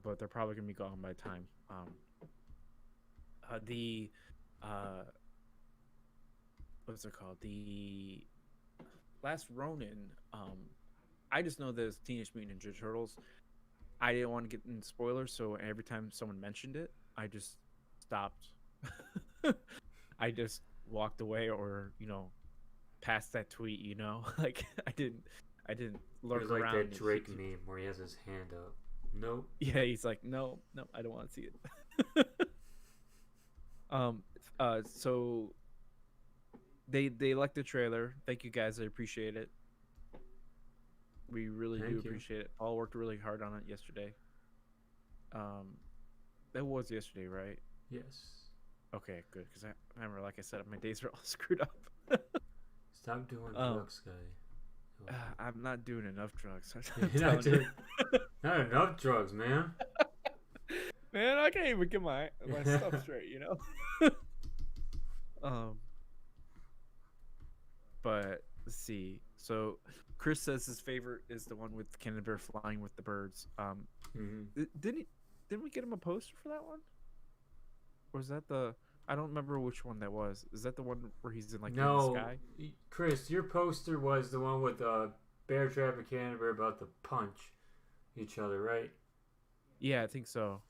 but they're probably gonna be gone by the time. The what's it called? The Last Ronin. I just know there's Teenage Mutant Ninja Turtles. I didn't want to get in spoilers, so every time someone mentioned it, I just stopped. I just walked away, or past that tweet. Like I didn't It lurk was like around. that Drake meme where he has his hand up. Nope. Yeah, he's like, no, no, I don't want to see it. So they liked the trailer. Thank you guys, I appreciate it. We really do Thank you. appreciate it. Paul worked really hard on it yesterday. That was yesterday, right? Yes. Okay, good. Because I remember, like I said, my days are all screwed up. Stop doing drugs, guy. I'm not doing enough drugs. You're not doing not enough drugs, man. Man, I can't even get my stuff straight, But let's see. So Chris says his favorite is the one with Canada Bear flying with the birds. Didn't we get him a poster for that one? Or was that the? I don't remember which one that was. Is that the one where he's in in the sky? Chris, your poster was the one with Bear Trap and Canada Bear about to punch each other, right? Yeah, I think so.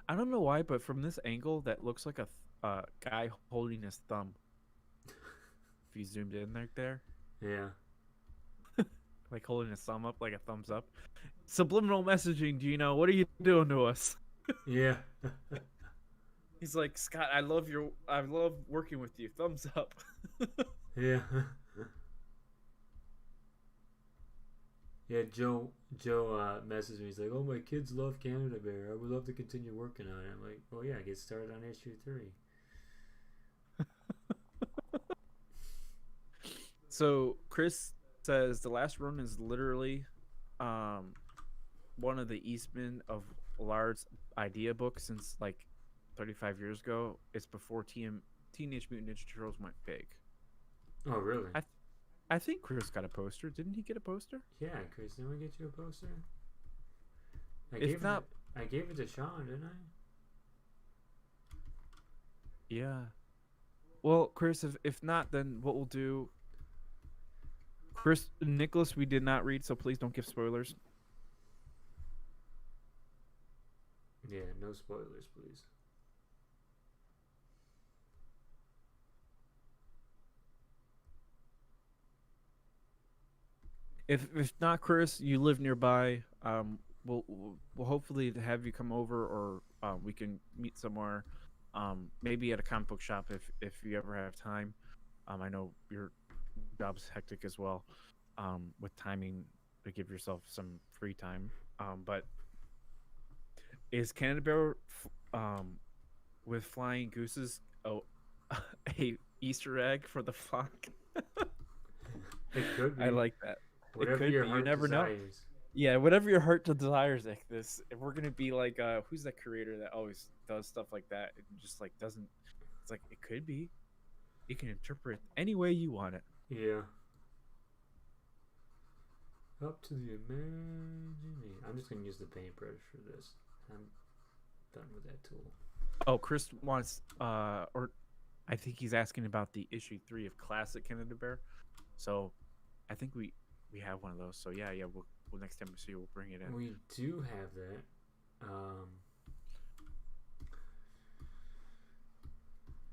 I don't know why, but from this angle, that looks like a guy holding his thumb. If you zoomed in there. Yeah. Like holding his thumb up, like a thumbs up. Subliminal messaging, Gino. What are you doing to us? Yeah. He's like, Scott, I love working with you. Thumbs up. Yeah. Yeah, Joe messaged me. He's like, "Oh, my kids love Canada Bear. I would love to continue working on it." I'm like, "Well, yeah, get started on issue 3." So Chris says the Last Ronin is literally one of the Eastman of Lard's idea books since like 35 years ago. It's before Teenage Mutant Ninja Turtles went big. Oh, really? I think Chris got a poster. Didn't he get a poster? Yeah, Chris, didn't we get you a poster? I gave it to Sean, didn't I? Yeah. Well, Chris, if not, then what we'll do. Chris, Nicholas, we did not read, so please don't give spoilers. Yeah, no spoilers, please. if not, Chris, you live nearby. We'll hopefully have you come over, or we can meet somewhere. Maybe at a comic book shop if you ever have time. I know your job's hectic as well. With timing to give yourself some free time. But is Canada Bear with flying gooses a Easter egg for the flock? It could be. I like that. It Whatever could your be. You heart never know. desires. Yeah, whatever your heart desires, like this. If we're gonna be like, who's that creator that always does stuff like that and just like doesn't? It's like it could be. You can interpret any way you want it. Yeah. Up to the imagination. I'm just gonna use the paintbrush for this. I'm done with that tool. Oh, Chris wants, or I think he's asking about the issue 3 of Classic Canada Bear. So, I think we have one of those. So yeah, we'll next time we see you, we'll bring it in. We do have that.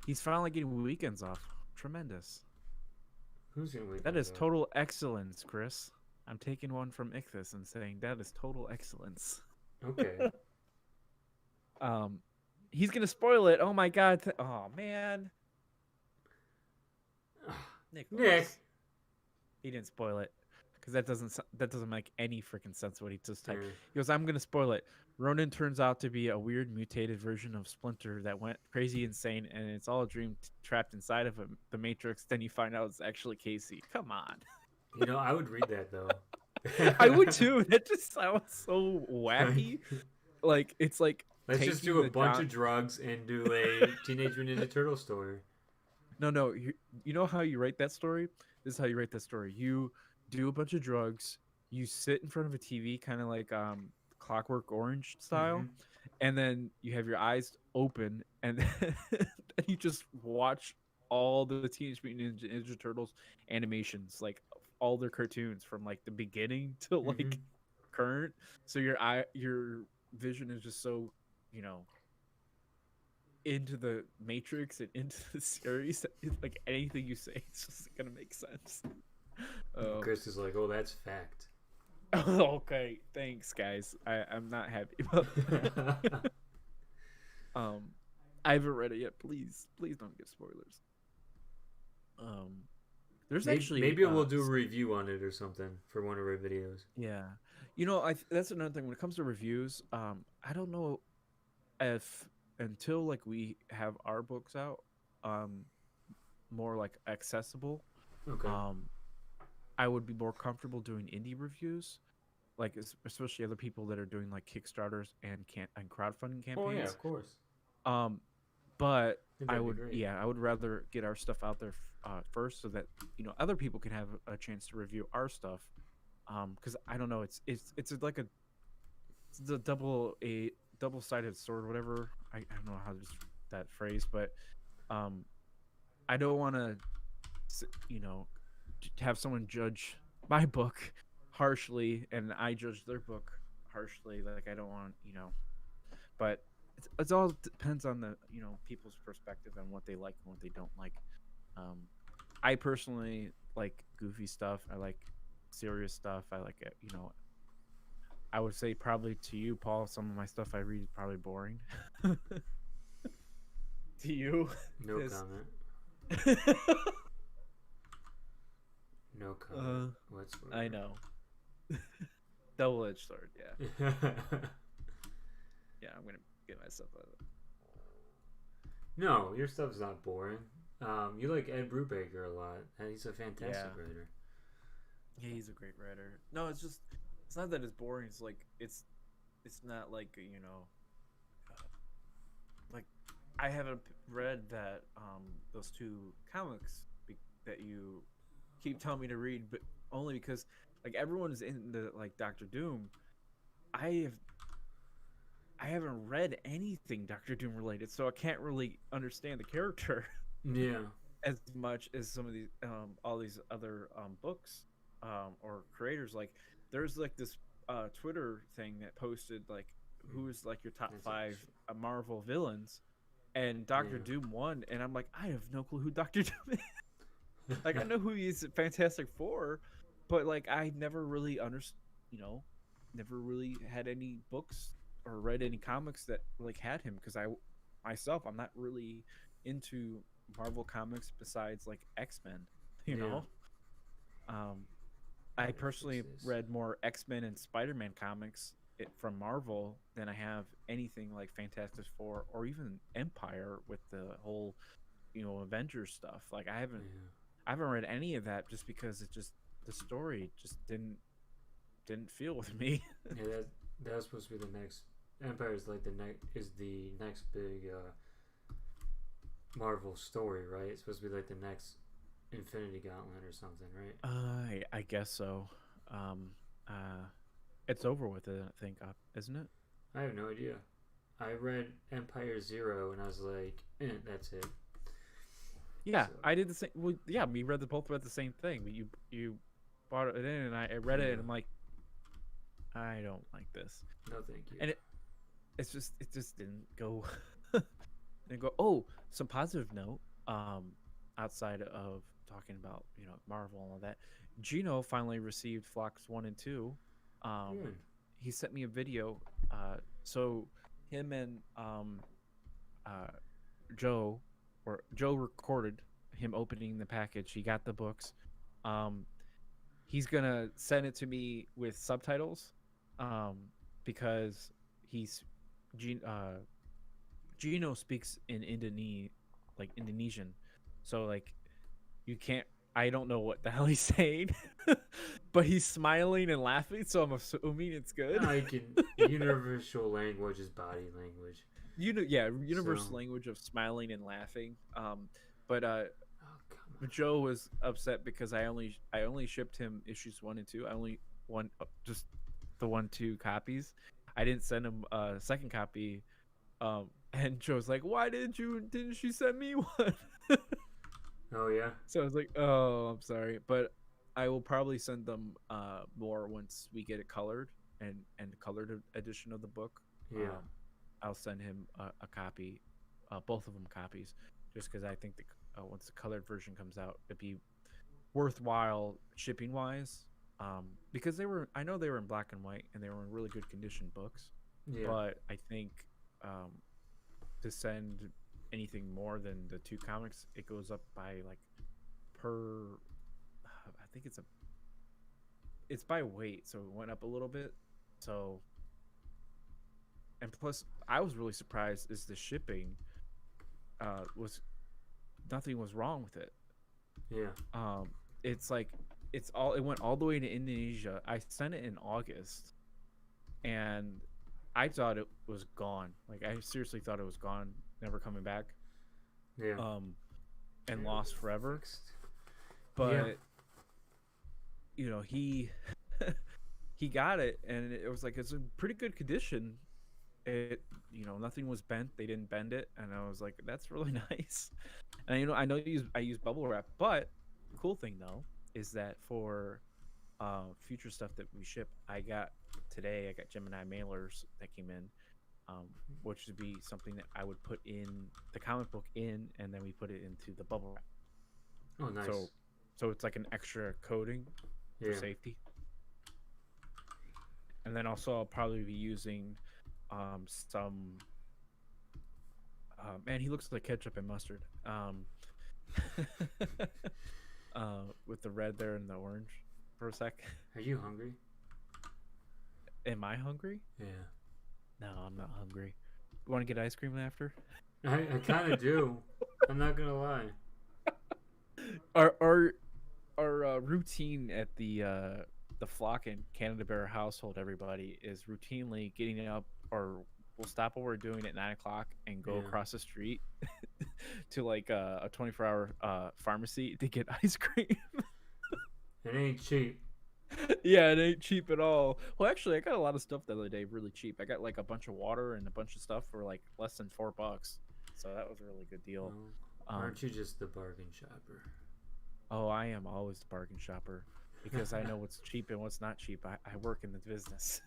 He's finally getting weekends off. Tremendous. Who's gonna wait? That is total excellence, Chris. I'm taking one from Ichthus and saying that is total excellence. Okay. He's gonna spoil it. Oh my god. Oh man. Nick. He didn't spoil it because that doesn't make any freaking sense what he just typed. Yeah. He goes, "I'm gonna spoil it. Ronan turns out to be a weird mutated version of Splinter that went crazy insane, and it's all a dream trapped inside of him, the Matrix. Then you find out it's actually Casey. Come on." You know, I would read that though. I would too. That just sounds so wacky. Like it's like let's just do a bunch of drugs and do a Teenage Mutant Ninja Turtle story. No. You know how you write that story? This is how you write that story. You do a bunch of drugs. You sit in front of a TV, kind of like Clockwork Orange style, and then you have your eyes open, and then you just watch all the Teenage Mutant Ninja Turtles animations, like all their cartoons from like the beginning to like current. So your vision is just so, you know, into the Matrix and into the series. Like anything you say, it's just gonna make sense. Chris is like, "Oh, that's fact." Okay, thanks, guys. I'm not happy about that. I haven't read it yet. Please don't give spoilers. There's maybe we'll do a review on it or something for one of our videos. Yeah, you know, that's another thing when it comes to reviews. I don't know if until like we have our books out, more like accessible. Okay. I would be more comfortable doing indie reviews, like especially other people that are doing like Kickstarters and crowdfunding campaigns. Oh yeah, of course. But I would rather get our stuff out there first, so that you know other people can have a chance to review our stuff. Because I don't know, it's like it's a double-sided sword, whatever. I don't know how to use that phrase, but I don't want to, you know, have someone judge my book harshly and I judge their book harshly. Like I don't want, you know, but it's all depends on the, you know, people's perspective and what they like and what they don't like. I personally like goofy stuff. I like serious stuff. I like it, you know. I would say probably to you, Paul, some of my stuff I read is probably boring. To you? No comment. No comment. Whatsoever. I know. Double-edged sword, yeah. Yeah, I'm gonna get myself out of it. No, your stuff's not boring. You like Ed Brubaker a lot, and he's a fantastic writer. Yeah, he's a great writer. No, it's just, it's not that it's boring. It's like it's not like, you know, like I haven't read that those two comics that you keep telling me to read, but only because like everyone is into like Doctor Doom. I haven't read anything Doctor Doom related, so I can't really understand the character. Yeah. As much as some of these all these other books or creators. Like there's like this Twitter thing that posted like who's like your top 5 Marvel villains, and Doctor Doom won, and I'm like, I have no clue who Doctor Doom is. Like I know who he's Fantastic Four, but like I never really you know, never really had any books or read any comics that like had him because I myself I'm not really into Marvel comics besides like X-Men, you Yeah. know. Um, I Gotta fix personally this. read more X-Men and Spider-Man comics from Marvel than I have anything like Fantastic Four or even Empire with the whole, Avengers stuff. Like Yeah. I haven't read any of that just because the story just didn't feel with me. Yeah. That's supposed to be the next. Empire is like the next big Marvel story, right? It's supposed to be like the next Infinity Gauntlet or something, right? I guess so. Um, uh, it's over with it, I think, isn't it? I have no idea. I read Empire Zero and I was like, that's it. Yeah, So I did the same. Well, yeah, we read the both read the same thing. But you brought it in, and I read it, and yeah, I'm like, I don't like this, no, thank you. and it just didn't go. Didn't go. Oh, some positive note. Outside of talking about Marvel and all that, Gino finally received Flocks 1 and 2. Um, Good. he sent me a video. So him and uh Joe Joe recorded him opening the package. He got the books. Um, he's gonna send it to me with subtitles, um, because he's Gino speaks in Indonesian, so like you can't. I don't know what the hell he's saying, but he's smiling and laughing, so I'm assuming it's good. I can. Universal language is body language. Yeah, So, universal language of smiling and laughing. But oh come Joe was upset because I only shipped him issues 1 and 2. I only one just the 1-2 copies. I didn't send him a second copy. And Joe's like, "Why didn't you send me one?" on. Oh yeah, So I was like, "Oh, I'm sorry, but I will probably send them more once we get it colored and colored edition of the book. yeah, I'll send him a copy, both of them copies, just because I think once the colored version comes out, it'd be worthwhile shipping wise. Because I know they were in black and white and they were in really good condition books, yeah. but I think um, to send anything more than the 2 comics, it goes up by like per. I think it's by weight, so it went up a little bit. So, and plus, I was really surprised is the shipping was nothing was wrong with it. Yeah. It's like it went all the way to Indonesia. I sent it in August, and I thought it was gone. Like I seriously thought it was gone, never coming back. Yeah. And Yeah, lost forever. fixed. Yeah. But he he got it, and it was like it's in pretty good condition. It nothing was bent. They didn't bend it, and I was like, that's really nice. And I know I use bubble wrap, but the cool thing though is that for future stuff that we ship, I got Gemini mailers that came in, which would be something that I would put in the comic book and then we put it into the bubble wrap. Oh, nice. So it's like an extra coating for Yeah. safety. And then also I'll probably be using some man, he looks like ketchup and mustard. With the red there and the orange for a sec. Are you hungry? Am I hungry? Yeah. No, I'm not hungry. You want to get ice cream after? I kind of do. I'm not gonna lie. Our routine at the Flock and Canada Bear household, everybody is routinely getting up, or we'll stop what we're doing at 9 o'clock and go Yeah. across the street to like a 24-hour pharmacy to get ice cream. It ain't cheap. Yeah, it ain't cheap at all. Well, actually, I got a lot of stuff the other day really cheap. I got like a bunch of water and a bunch of stuff for like less than $4, so that was a really good deal. Well, aren't you just the bargain shopper? Oh, I am always the bargain shopper because I know what's cheap and what's not cheap. I work in the business.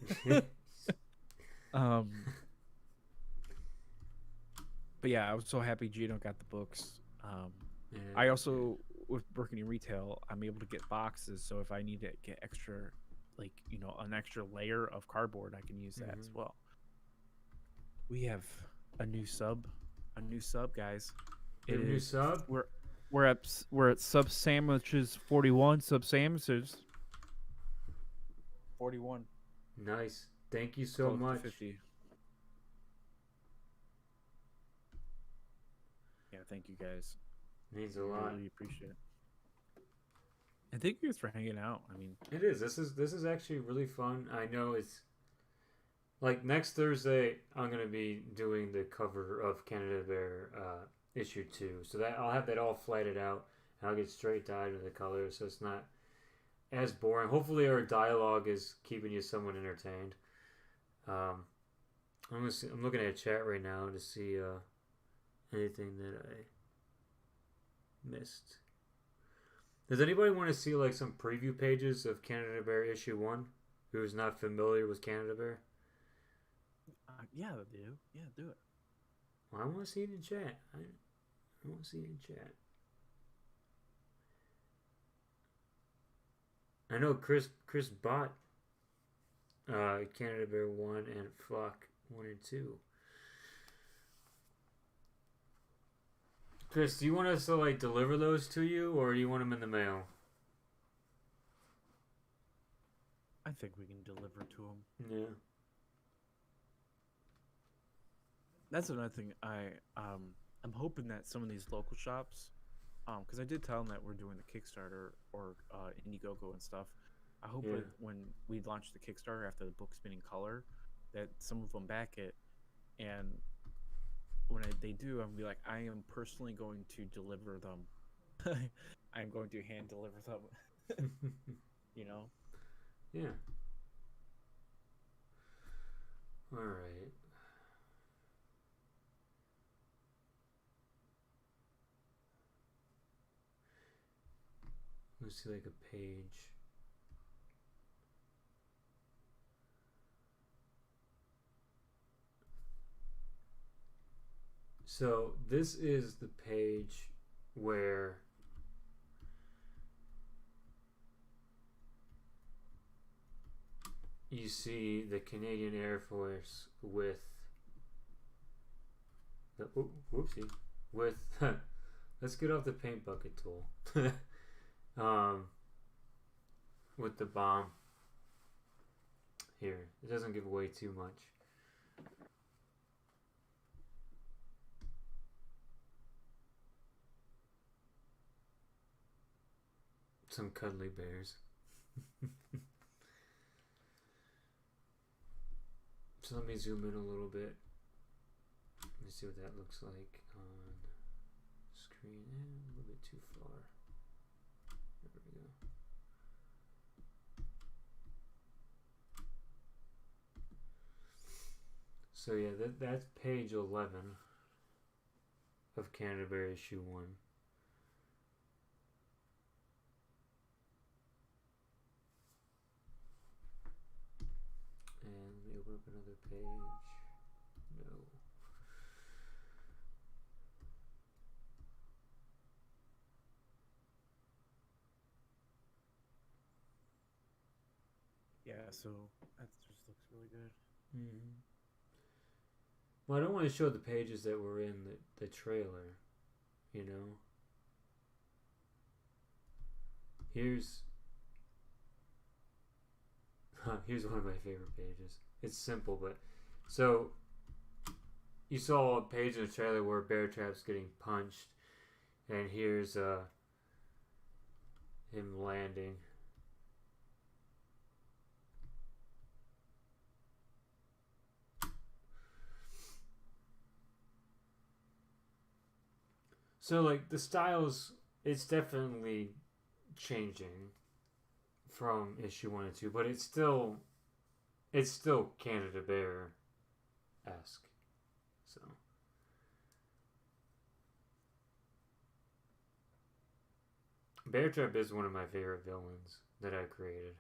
But yeah, I was so happy Gino got the books. Yeah. I also with working in retail, I'm able to get boxes. So if I need to get extra, like an extra layer of cardboard, I can use that as well. We have a new sub, guys. A new sub. We're at sub sandwiches 41. Sub sandwiches 41. Nice. Thank you so much. 50. Yeah, thank you guys. Means a lot. Really appreciate it. And thank you guys for hanging out. I mean, it is. This is actually really fun. I know it's like next Thursday I'm gonna be doing the cover of Canada Bear issue 2, so that I'll have that all flatted out. And I'll get straight dyed with the colors, so it's not as boring. Hopefully, our dialogue is keeping you somewhat entertained. I'm looking at chat right now to see anything that I missed. Does anybody want to see like some preview pages of Canada Bear issue 1? Who's not familiar with Canada Bear? Yeah, do. Yeah, do it. Well, I want to see it in chat. I want to see it in chat. I know Chris bought Canada Bear 1 and Flock 1 and 2. Chris, do you want us to like deliver those to you, or do you want them in the mail? I think we can deliver to them. Yeah. That's another thing. I'm hoping that some of these local shops, because I did tell them that we're doing the Kickstarter or Indiegogo and stuff. I hope that when we launch the Kickstarter after the book's been in color, that some of them back it, and when they do, I'm gonna be like, I am personally going to deliver them. I'm going to hand deliver them. Yeah. All right. Let's see like a page. So this is the page where you see the Canadian Air Force with the with let's get off the paint bucket tool. With the bomb here. It doesn't give away too much. Some cuddly bears. So let me zoom in a little bit. Let me see what that looks like on screen. A little bit too far. There we go. So yeah, that's page 11 of Canada Bear issue 1. And let me open up another page. No. Yeah, so that just looks really good. Mm-hmm. Well, I don't want to show the pages that were in the trailer, you know. Here's one of my favorite pages. It's simple, but so you saw a page in the trailer where Bear Trap's getting punched, and here's him landing. So like the styles, it's definitely changing from issue 1 and 2, but it's still Canada Bear-esque. So Bear Trap is one of my favorite villains that I created.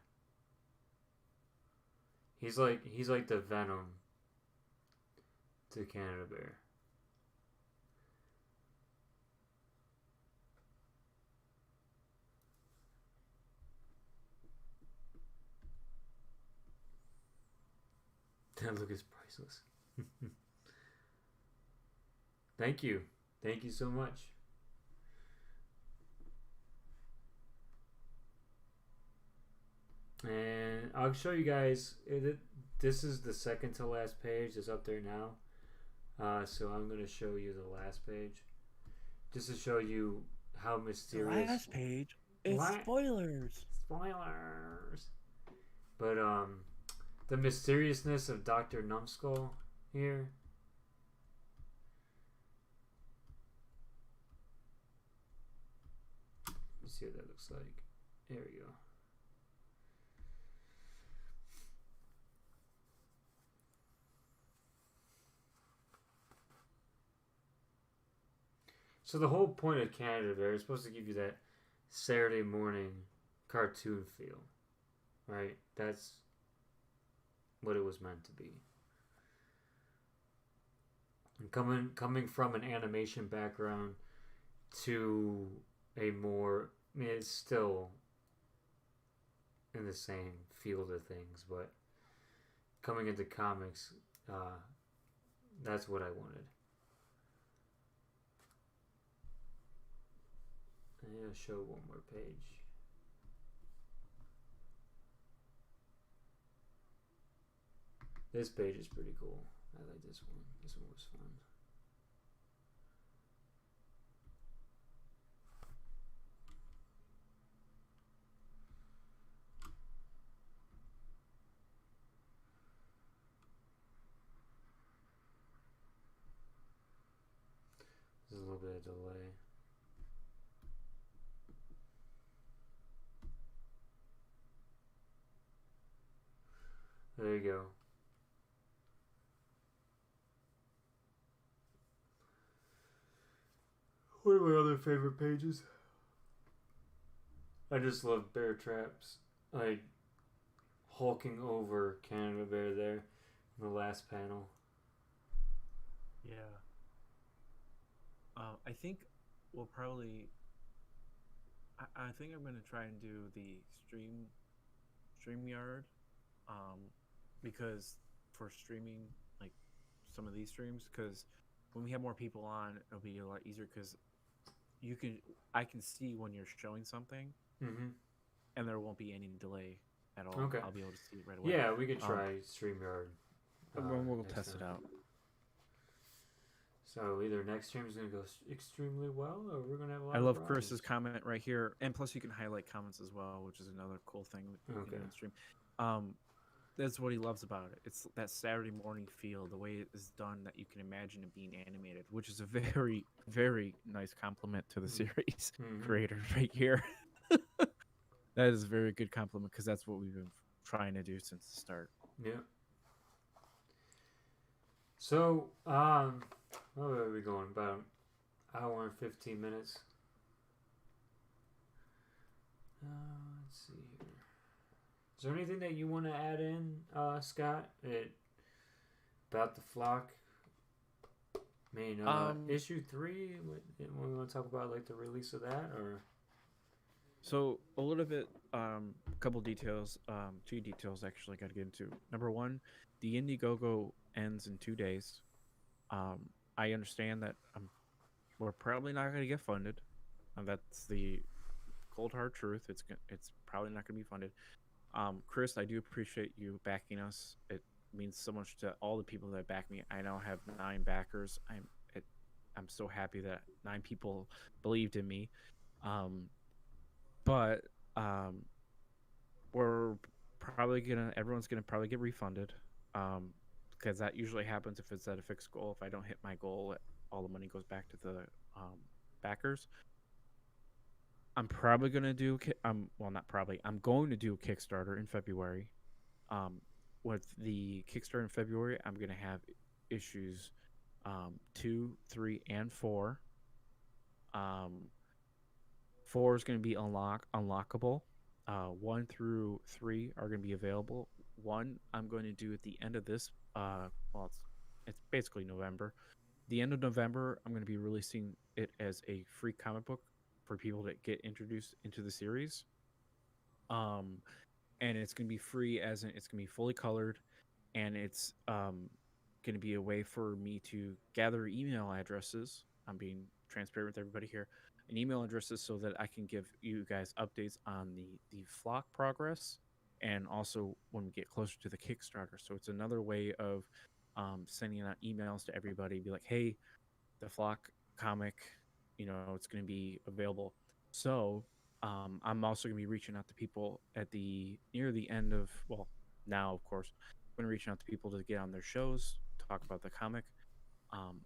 He's like the Venom to Canada Bear. That look is priceless. Thank you. Thank you so much. And I'll show you guys. This is the second to last page. It's up there now. So I'm going to show you the last page. Just to show you how mysterious. The last page. It's What? spoilers. Spoilers. But the mysteriousness of Dr. Numbskull here. Let's see what that looks like. There we go. So the whole point of Canada Bear is supposed to give you that Saturday morning cartoon feel, right? That's what it was meant to be. And coming from an animation background to a more, I mean, it's still in the same field of things, but coming into comics, that's what I wanted. I'm going to show one more page. This page is pretty cool. I like this one. This one was fun. There's a little bit of delay. There you go. What are my other favorite pages? I just love bear traps. Like hulking over Canada Bear there in the last panel. Yeah. I think we'll probably. I think I'm gonna try and do the StreamYard, because for streaming like some of these streams, because when we have more people on, it'll be a lot easier because I can see when you're showing something, and there won't be any delay at all. Okay. I'll be able to see it right away. Yeah, we could try StreamYard. We'll next test it time. out. So either next stream is going to go extremely well, or we're going to have a lot I of love problems. Chris's comment right here, and plus you can highlight comments as well, which is another cool thing we can do on stream. That's what he loves about it. It's that Saturday morning feel, the way it is done, that you can imagine it being animated, which is a very, very nice compliment to the series creators right here. That is a very good compliment because that's what we've been trying to do since the start. Yeah. So, where are we going? About an hour and 15 minutes. Let's see here. Is there anything that you want to add in, Scott? About the flock? I mean, issue 3. We want to talk about like the release of that, or? So a little bit, a couple details, 2 details actually got to get into. Number 1, the Indiegogo ends in 2 days. I understand that we're probably not going to get funded. That's the cold hard truth. It's probably not going to be funded. Chris, I do appreciate you backing us. It means so much to all the people that back me. I now have 9 backers. I'm so happy that 9 people believed in me. But we're probably everyone's gonna probably get refunded, because that usually happens if it's at a fixed goal. If I don't hit my goal, all the money goes back to the backers. I'm probably gonna do not probably. I'm going to do a Kickstarter in February. With the Kickstarter in February, I'm gonna have issues 2, 3, and 4. 4 is going to be unlockable. 1 through 3 are going to be available. 1 I'm going to do at the end of this. It's basically November. The end of November, I'm going to be releasing it as a free comic book for people that get introduced into the series. And it's going to be free, as in it's going to be fully colored. and it's going to be a way for me to gather email addresses. I'm being transparent with everybody here, and email addresses so that I can give you guys updates on the flock progress, and also when we get closer to the Kickstarter. So it's another way of sending out emails to everybody, be like, hey, the flock comic, it's going to be available. So I'm also going to be reaching out to people at the near the end of, well, now of course, I'm going to reach out to people to get on their shows, talk about the comic.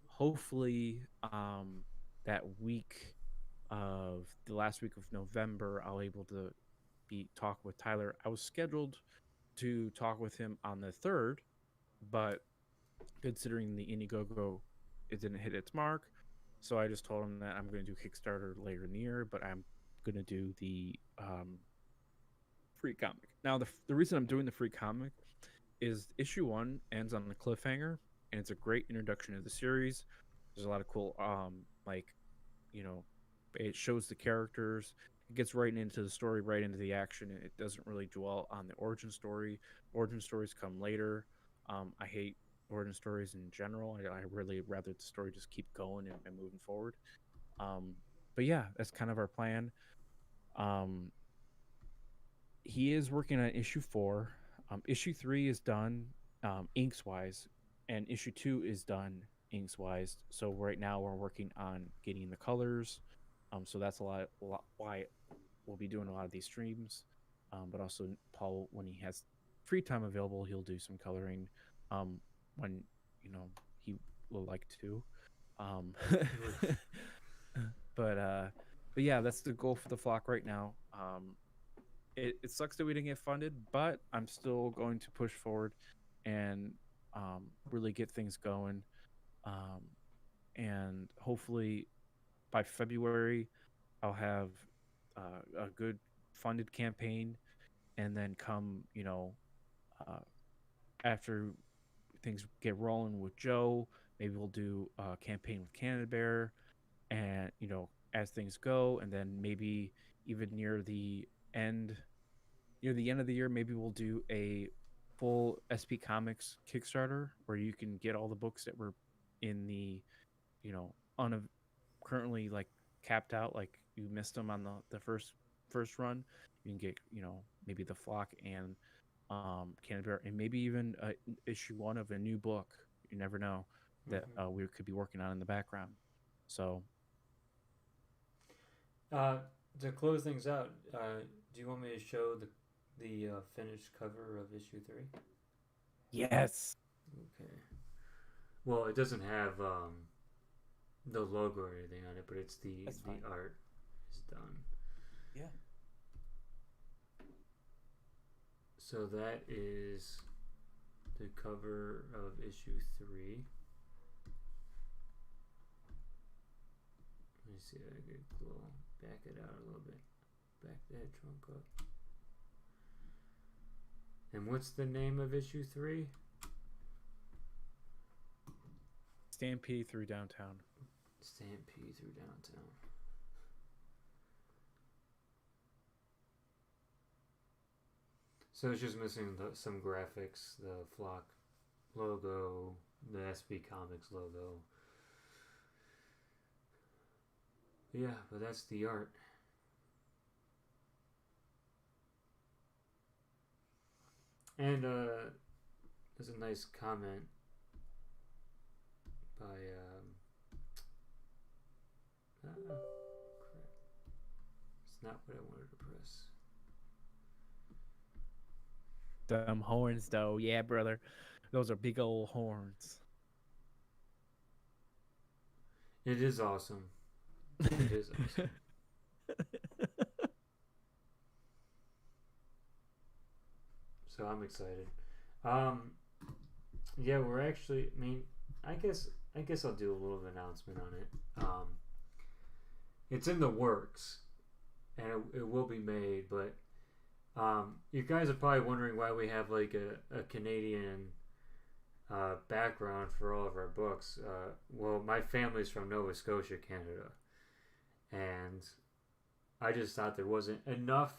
Hopefully, that week of the last week of November, I'll able to be talk with Tyler. I was scheduled to talk with him on the 3rd, but considering the Indiegogo, it didn't hit its mark. So I just told him that I'm going to do Kickstarter later in the year, but I'm going to do the free comic. Now, the reason I'm doing the free comic is issue 1 ends on the cliffhanger, and it's a great introduction to the series. There's a lot of cool, it shows the characters. It gets right into the story, right into the action. It doesn't really dwell on the origin story. Origin stories come later. I hate origin stories in general. I really rather the story just keep going and moving forward. But yeah, that's kind of our plan. He is working on issue 4. Issue 3 is done inks wise, and issue 2 is done inks wise. So right now we're working on getting the colors. So that's a lot why we'll be doing a lot of these streams. But also Paul, when he has free time available, he'll do some coloring. When he will like to. But yeah, that's the goal for the flock right now. It sucks that we didn't get funded, but I'm still going to push forward and really get things going. And hopefully by February, I'll have a good funded campaign. And then come, after things get rolling with Joe, maybe we'll do a campaign with Canada Bear, and as things go, and then maybe even near the end of the year, maybe we'll do a full SP Comics Kickstarter where you can get all the books that were in the currently like capped out, like you missed them on the first run. You can get maybe the flock and Canada Bear, and maybe even issue 1 of a new book. You never know that we could be working on in the background. So to close things out, do you want me to show the finished cover of issue 3? Yes. Okay. Well, it doesn't have the logo or anything on it, but it's the art is done. Yeah. So that is the cover of issue 3. Let me see if I could back it out a little bit. Back that trunk up. And what's the name of issue 3? Stampede Through Downtown. Stampede Through Downtown. So it's just missing some graphics, the flock logo, the SB Comics logo. Yeah, but that's the art. And there's a nice comment by crap. It's not what I wanted to press. Them horns though, yeah, brother. Those are big old horns. It is awesome. It is awesome. So I'm excited. Yeah, we're actually. I mean, I guess I'll do a little announcement on it. It's in the works, and it will be made. But you guys are probably wondering why we have like a Canadian background for all of our books. Well, my family's from Nova Scotia, Canada, and I just thought there wasn't enough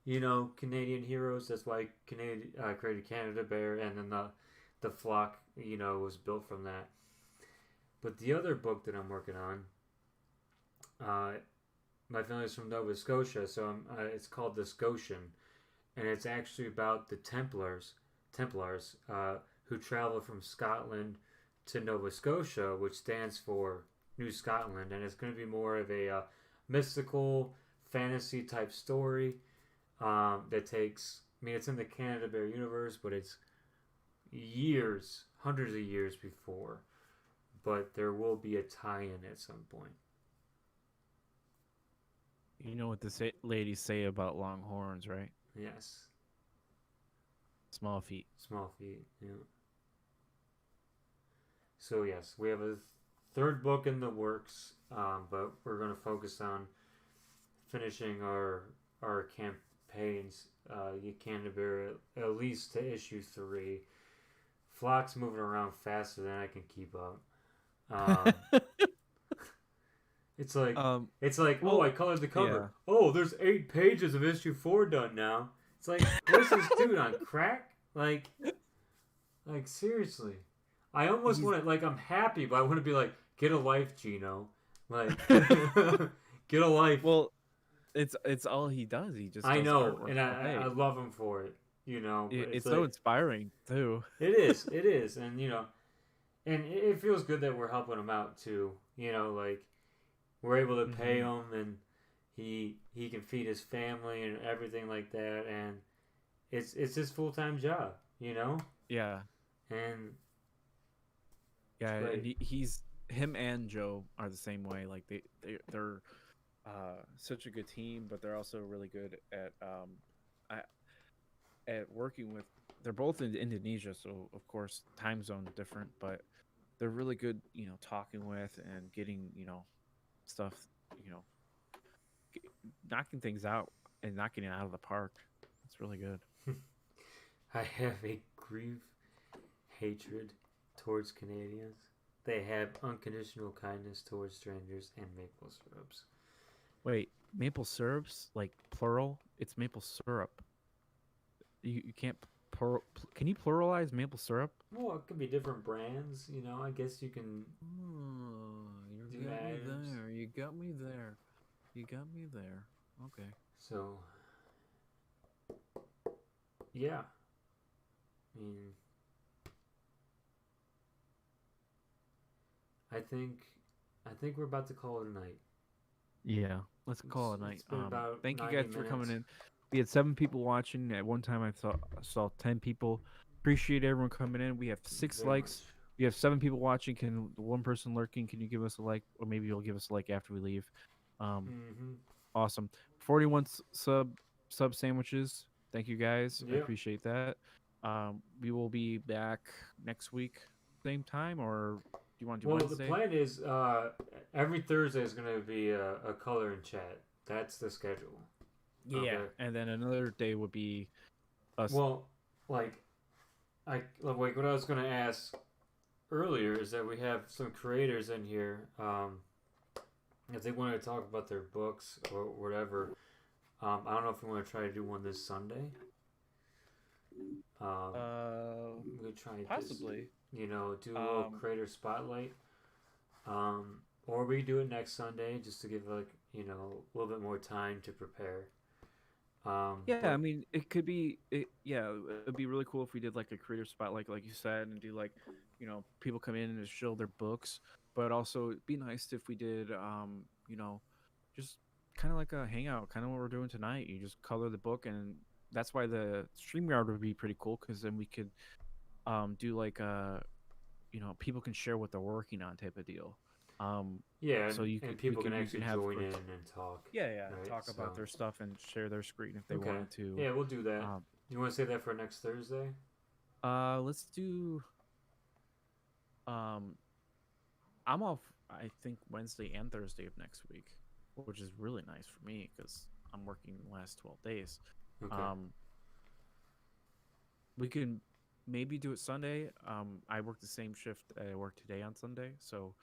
Canadian heroes. That's why Canadian created Canada Bear, and then the flock, was built from that. But the other book that I'm working on, uh, my family's from Nova Scotia, so it's called The Scotian, and it's actually about the Templars, who traveled from Scotland to Nova Scotia, which stands for New Scotland, and it's going to be more of a mystical fantasy type story that takes. I mean, it's in the Canada Bear universe, but it's years, hundreds of years before. But there will be a tie-in at some point. You know what the ladies say about long horns, right? Yes. Small feet. Small feet. Yeah. So yes, we have a third book in the works, but we're going to focus on finishing our campaigns. Canada Bear at least to issue 3. Flock's moving around faster than I can keep up. It's like well, I colored the cover. yeah. Oh, there's 8 pages of issue 4 done now. It's like, what's this dude on crack? Like seriously. I almost want to, I'm happy, but I want to be like, get a life, Gino. Like, get a life. Well, it's all he does. He just I does know, artwork and all day. I love him for it. But It's so inspiring too. it is, and and it feels good that we're helping him out too. We're able to pay him, and he can feed his family and everything like that, and it's his full-time job. Yeah. And Yeah, and him and Joe are the same way. Like they're such a good team, but they're also really good at working with. They're both in Indonesia, so of course time zone different, but they're really good, talking with and getting, stuff, knocking things out and knocking it out of the park. It's really good. I have a grief hatred towards Canadians. They have unconditional kindness towards strangers and maple syrups. Wait, maple syrups, like plural? It's maple syrup. You can't can you pluralize maple syrup? Well, it could be different brands. I guess you can. Oh, you do got me ads. there. You got me there. You got me there. Okay. So, yeah. I mean, I think we're about to call it a night. Yeah, let's call it a night. It's been about Thank you 90 guys for coming minutes. in. We had 7 people watching. At one time, I saw 10 people. Appreciate everyone coming in. We have 6 Very likes. much. We have 7 people watching. Can one person lurking? Can you give us a like, or maybe you'll give us a like after we leave? Mm-hmm. Awesome. 41 sub sandwiches. Thank you guys. I Yeah. appreciate that. We will be back next week, same time, or do you want to do Well, Wednesday? the plan is every Thursday is going to be a color and chat. That's the schedule. Yeah, Okay. and then another day would be us. Well, what I was going to ask earlier is that we have some creators in here. If they want to talk about their books or whatever, I don't know if we want to try to do one this Sunday. We try possibly. do a little creator spotlight. Or we do it next Sunday just to give a little bit more time to prepare. I mean, it could be. It'd be really cool if we did like a creator spotlight, like you said, and do people come in and just show their books. But also, it'd be nice if we did, just kind of like a hangout, kind of what we're doing tonight. You just color the book, and that's why the StreamYard would be pretty cool, because then we could do people can share what they're working on type of deal. So people can actually join in and talk. Yeah, right? talk about their stuff and share their screen if they wanted to. Yeah, we'll do that. You want to say that for next Thursday? Let's do. I'm off, I think, Wednesday and Thursday of next week, which is really nice for me because I'm working the last 12 days. Okay. We can maybe do it Sunday. I work the same shift that I work today on Sunday, so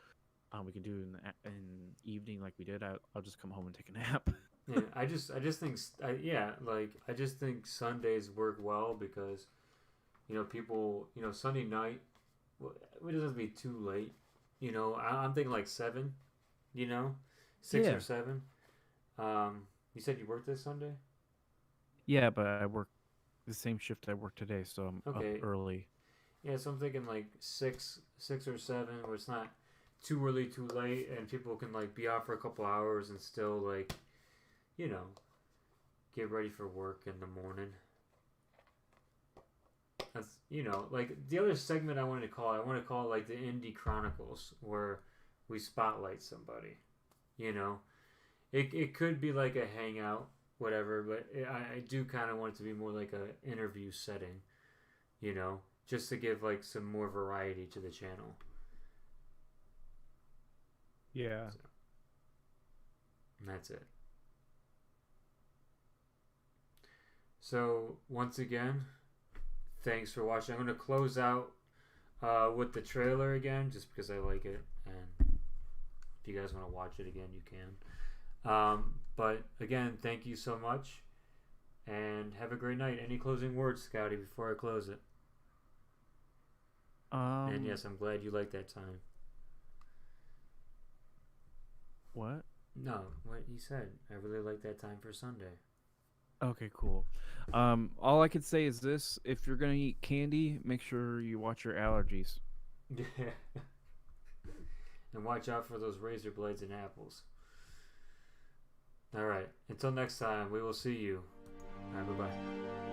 we can do it in evening like we did. I'll just come home and take a nap. Yeah, I just think, yeah, like I just think Sundays work well because people, Sunday night, well, it doesn't have to be too late. I'm thinking like 7, you know, 6 or Yeah. 7. You said you worked this Sunday. Yeah, but I work the same shift I work today, so I'm up Okay, early. yeah, so I'm thinking like 6 or 7, where it's not too early, too late, and people can like be out for a couple hours and still like you know get ready for work in the morning. That's like the other segment I wanted to call. I want to call it like the Indie Chronicles, where we spotlight somebody. You know, it could be like a hangout, whatever, but I do kind of want it to be more like a interview setting. Just to give like some more variety to the channel. Yeah. So, and that's it. So once again, thanks for watching. I'm gonna close out with the trailer again, just because I like it, and if you guys want to watch it again, you can. But again, thank you so much, and have a great night. Any closing words, Scotty, before I close it? And yes, I'm glad you liked that time. What? No, what you said. I really like that time for Sunday. Okay, cool. All I could say is this: if you're gonna eat candy, make sure you watch your allergies. Yeah. And watch out for those razor blades and apples. All right. Until next time, we will see you. All right, bye bye.